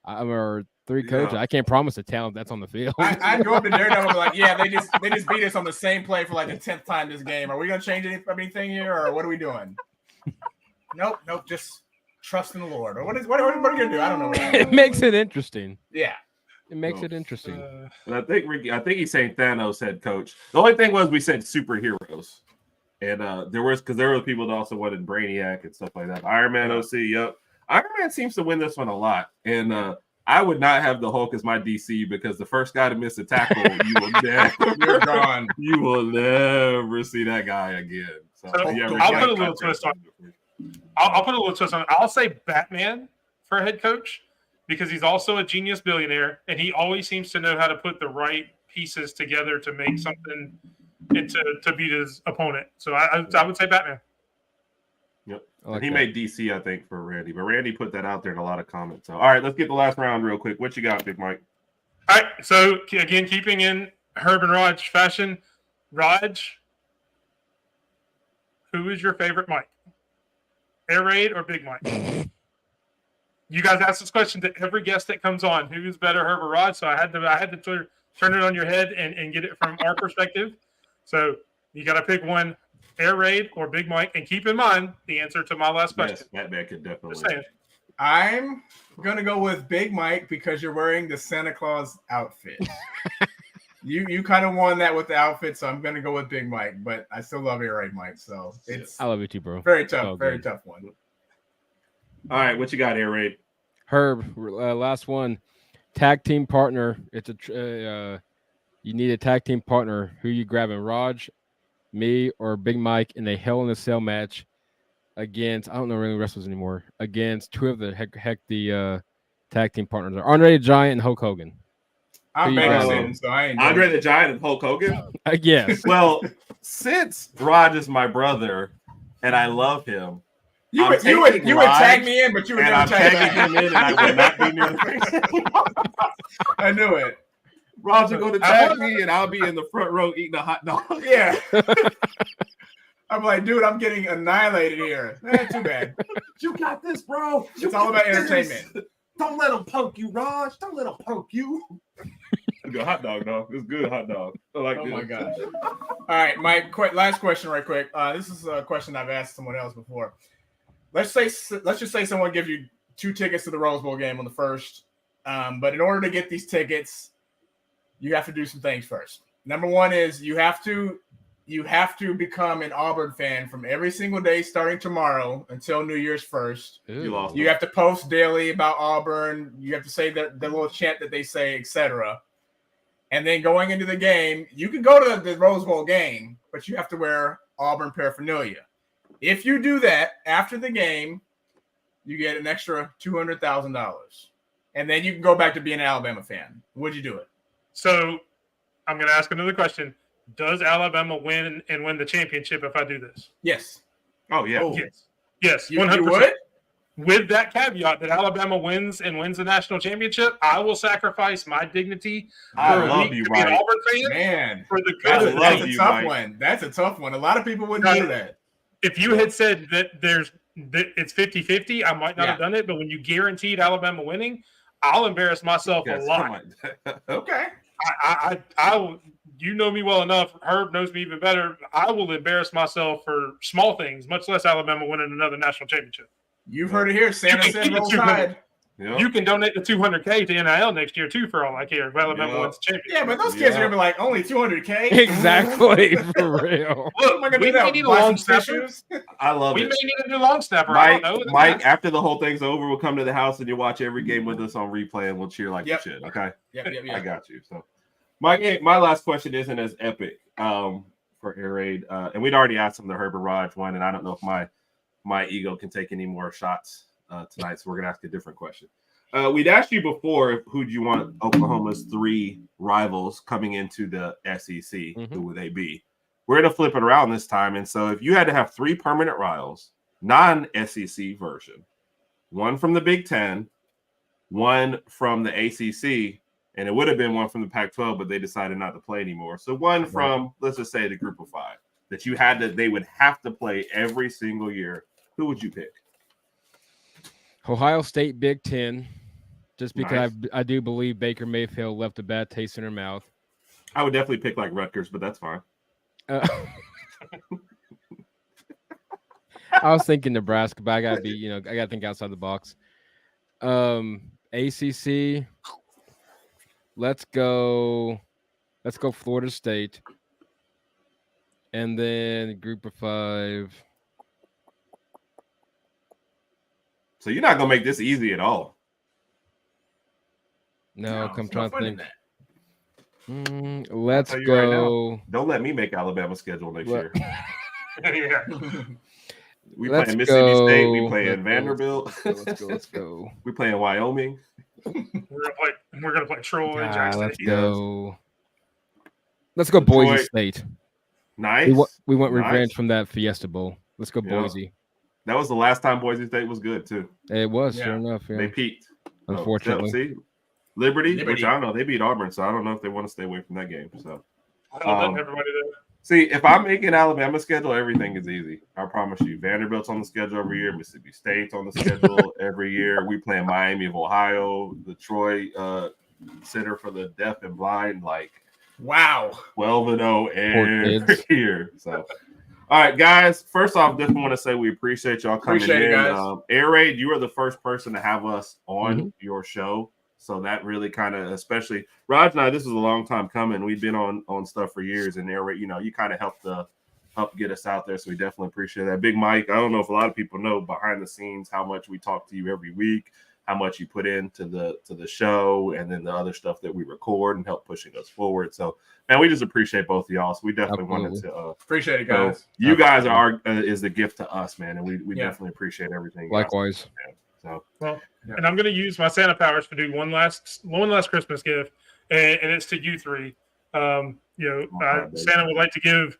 or three coaches. Yeah. I can't promise the talent that's on the field. I'd go up to Daredevil and be like, "Yeah, they just beat us on the same play for like the 10th time this game. Are we gonna change anything here, or what are we doing?" Nope. Just trust in the Lord. Or what are you gonna do? I don't know. It makes it interesting. Yeah. It makes it interesting. And I think he's saying Thanos head coach. The only thing was we said superheroes, and there were people that also wanted Brainiac and stuff like that. Iron Man, OC, yep. Iron Man seems to win this one a lot, and I would not have the Hulk as my DC because the first guy to miss a tackle, You're gone. You will never see that guy again. So, So, yeah, I'll put a little twist on it. I'll put a little twist on it. I'll say Batman for a head coach because he's also a genius billionaire, and he always seems to know how to put the right pieces together to make something and to beat his opponent. So I would say Batman. Yep. Like He that. made DC, I think, for Randy, but Randy put that out there in a lot of comments. So, all right, let's get the last round real quick. What you got, Big Mike? All right. So again, keeping in Herb and Raj fashion, Raj, who is your favorite Mike? Air Raid or Big Mike? You guys ask this question to every guest that comes on. Who's better, Herb or Raj? So I had to turn it on your head and get it from our perspective. So you got to pick one, Air Raid or Big Mike, and keep in mind the answer to my last question. Yes, Batman could Just definitely. saying. I'm gonna go with Big Mike because you're wearing the Santa Claus outfit. You kind of won that with the outfit, so I'm gonna go with Big Mike. But I still love Air Raid Mike, so it's I love you too, bro. very Oh, tough, very good. tough one. All right, what you got, Air Raid? Herb, last one. Tag team partner. It's you need a tag team partner. Who you grabbing, Raj, me, or Big Mike in a Hell in a Cell match? against I don't know really wrestlers anymore. Against two of the the tag team partners are Andre the Giant and Hulk Hogan. I'm Who you got? babysitting, so I ain't. Andre doing the Giant and Hulk Hogan. Yes. Well, since Raj is my brother and I love him, You I'm would taking tag Raj, me in, but you would and never I'm tag tagging him in, and I will not be near the face. I knew it. Raj will go to tag me, and I'll be in the front row eating a hot dog. Yeah. I'm like, dude, I'm getting annihilated here. Too bad. You got this, bro. It's all about entertainment. Don't let him punk you, Raj. Don't let him punk you. Good hot dog, dog. It's good hot dog. I like Oh this. my gosh. All right, Mike. Last question, right quick. This is a question I've asked someone else before. Let's just say someone gives you 2 tickets to the Rose Bowl game on the first, but in order to get these tickets, you have to do some things first. Number one is you have to become an Auburn fan from every single day starting tomorrow until New Year's 1st. You lost. You have to post daily about Auburn. You have to say the little chant that they say, etc. And then going into the game, you can go to the Rose Bowl game, but you have to wear Auburn paraphernalia. If you do that after the game, you get an extra $200,000. And then you can go back to being an Alabama fan. Would you do it? So I'm going to ask another question. Does Alabama win and win the championship if I do this? Yes. Oh yeah. Oh. Yes, You 100%. would? With that caveat that Alabama wins the national championship, I will sacrifice my dignity I for a love week you, to be an Mike. Auburn fan Man, for the I good of the love that's team. a you, tough Mike. one. That's a tough one. A lot of people wouldn't do that. If you had said that it's 50-50, I might not have Yeah. done it. But when you guaranteed Alabama winning, I'll embarrass myself a Yes, lot. Okay. I will. You know me well enough. Herb knows me even better. I will embarrass myself for small things, much less Alabama winning another national championship. You've heard it here. Santa You can said keep the roll 200. tide. Yep. You can donate the $200K to NIL next year too, for all I care. If Alabama Yeah. wins the championship. Yeah, but those kids are going to be like, only $200K? Exactly. For real. What am I going to We do may now? need a Buy long some snapper. tissues? I love We it. may need a new long snapper. I Mike, don't know. Mike, after the whole thing's over, we'll come to the house and you'll watch every game with us on replay and we'll cheer like Yep. shit. Okay. Yep. I got you. So my last question isn't as epic for Air Raid. And we'd already asked him the Herbert Raj one, and I don't know if my ego can take any more shots tonight. So we're gonna ask a different question. We'd asked you before who do you want Oklahoma's 3 rivals coming into the SEC? Who would they be? We're gonna flip it around this time. And so if you had to have 3 permanent rivals, non-SEC version, one from the Big Ten, one from the ACC, and it would have been one from the Pac-12, but they decided not to play anymore. So one from, let's just say, the Group of 5 that they would have to play every single year. Who would you pick? Ohio State Big Ten, just because Nice. I do believe Baker Mayfield left a bad taste in her mouth. I would definitely pick like Rutgers, but that's fine. I was thinking Nebraska, but I gotta be, I gotta think outside the box. ACC, let's go Florida State, and then Group of 5. So you're not gonna make this easy at all. No, I'm there's trying fun to in think. that. Let's tell you right go. Don't let me make Alabama's schedule next What? year. Yeah. We Let's playing Mississippi State. We go. playing Vanderbilt. Let's go. We playing Wyoming. We're gonna play Troy. Ah, Jackson. let's Yes. go. Let's go Boise Detroit. State. Nice. We want Nice. revenge from that Fiesta Bowl. Let's go Yeah. Boise. That was the last time Boise State was good too. It was, Yeah. sure enough. Yeah. They peaked. So, Unfortunately. see, Liberty, which Liberty. I don't know, they beat Auburn, so I don't know if they want to stay away from that game. So, I don't let everybody do it. see, if I'm making Alabama schedule, everything is easy. I promise you. Vanderbilt's on the schedule every year. Mississippi State's on the schedule every year. We playing Miami of Ohio, the Troy Center for the Deaf and Blind, like Wow. 12-0 every kids. year. So, all right, guys. First off, definitely want to say we appreciate y'all coming Appreciate it, in. guys. Air Raid, you are the first person to have us on Mm-hmm. your show. So that really kind of, especially Raj and I, this was a long time coming. We've been on stuff for years, and Air Raid, you kind of help get us out there. So we definitely appreciate that. Big Mike, I don't know if a lot of people know behind the scenes how much we talk to you every week, how much you put into the show and then the other stuff that we record and help pushing us forward. So, man, we just appreciate both of y'all. So we definitely wanted to appreciate it, guys. you guys are is the gift to us, man, and we Yeah. definitely appreciate everything. Likewise. So, Well, and I'm going to use my Santa powers to do one last Christmas gift, and it's to you three. Santa would like to give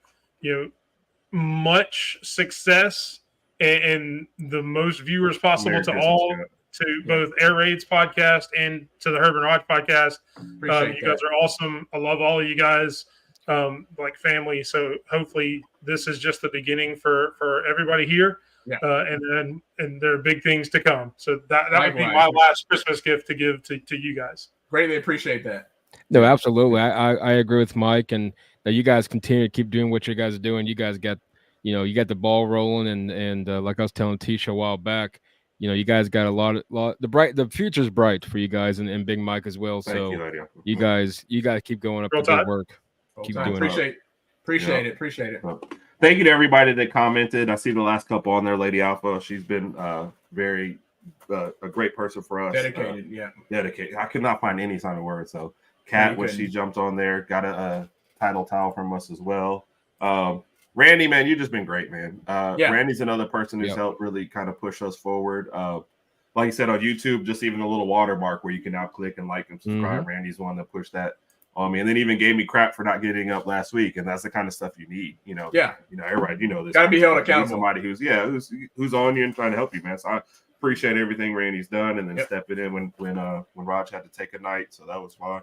much success and the most viewers possible Merry to Christmas, all, yeah. to both Air Raids podcast and to the Herb and Raj podcast. Appreciate You guys are awesome. I love all of you guys, like family. So hopefully this is just the beginning for everybody here. Yeah. And there are big things to come. So that would be Likewise. my last Christmas gift to give to you guys. Greatly appreciate that. No, absolutely. I agree with Mike, and that you guys continue to keep doing what you guys are doing. You guys got, you got the ball rolling, and like I was telling Tisha a while back, you guys got a lot. The future's bright for you guys and Big Mike as well. thank So you, you guys keep going up Real the good time. work. Keep doing it. Appreciate it. Thank you to everybody that commented. I see the last couple on there. Lady Alpha, she's been very a great person for us. Dedicated, Dedicated. I could not find any sign of word. So Kat, you when couldn't. she jumped on there, got a title towel from us as well. Randy, man, you've just been great, man. Randy's another person who's helped really kind of push us forward. Like you said on YouTube, just even a little watermark where you can now click and like and subscribe. Randy's the one that pushed that on me, and then even gave me crap for not getting up last week. And that's the kind of stuff you need, everybody, this Gotta be held You need accountable. somebody who's on you and trying to help you, man. So I appreciate everything Randy's done, and then stepping in when Raj had to take a night, so that was fun.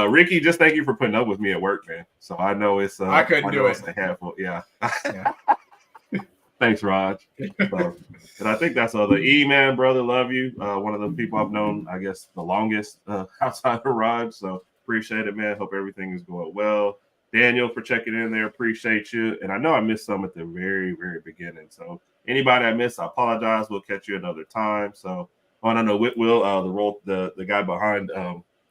Ricky, just thank you for putting up with me at work, man. So I know it's I couldn't do it. A handful, yeah. Thanks, Raj. So, and I think that's other man, brother, love you. One of the people I've known, I guess, the longest outside of Raj. So appreciate it, man. Hope everything is going well. Daniel, for checking in there, appreciate you. And I know I missed some at the very, very beginning. So anybody I missed, I apologize. We'll catch you another time. So, I know Whitwill, the guy behind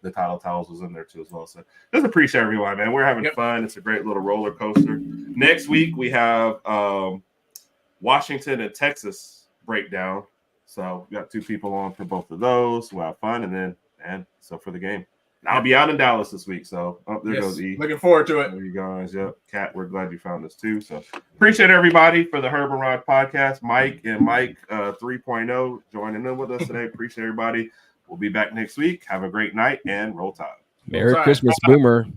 the title towels was in there too as well. So just appreciate everyone, man. We're having fun. It's a great little roller coaster. Next week we have Washington and Texas breakdown. So we got 2 people on for both of those. We'll have fun, and so for the game. I'll be out in Dallas this week, so there goes E. Looking forward to it. There you guys. Yep. Kat, we're glad you found us too. So appreciate everybody for the Herb and Rod podcast. Mike 3.0 joining in with us today. Appreciate everybody. We'll be back next week. Have a great night and roll tide. Merry Christmas, Boomer.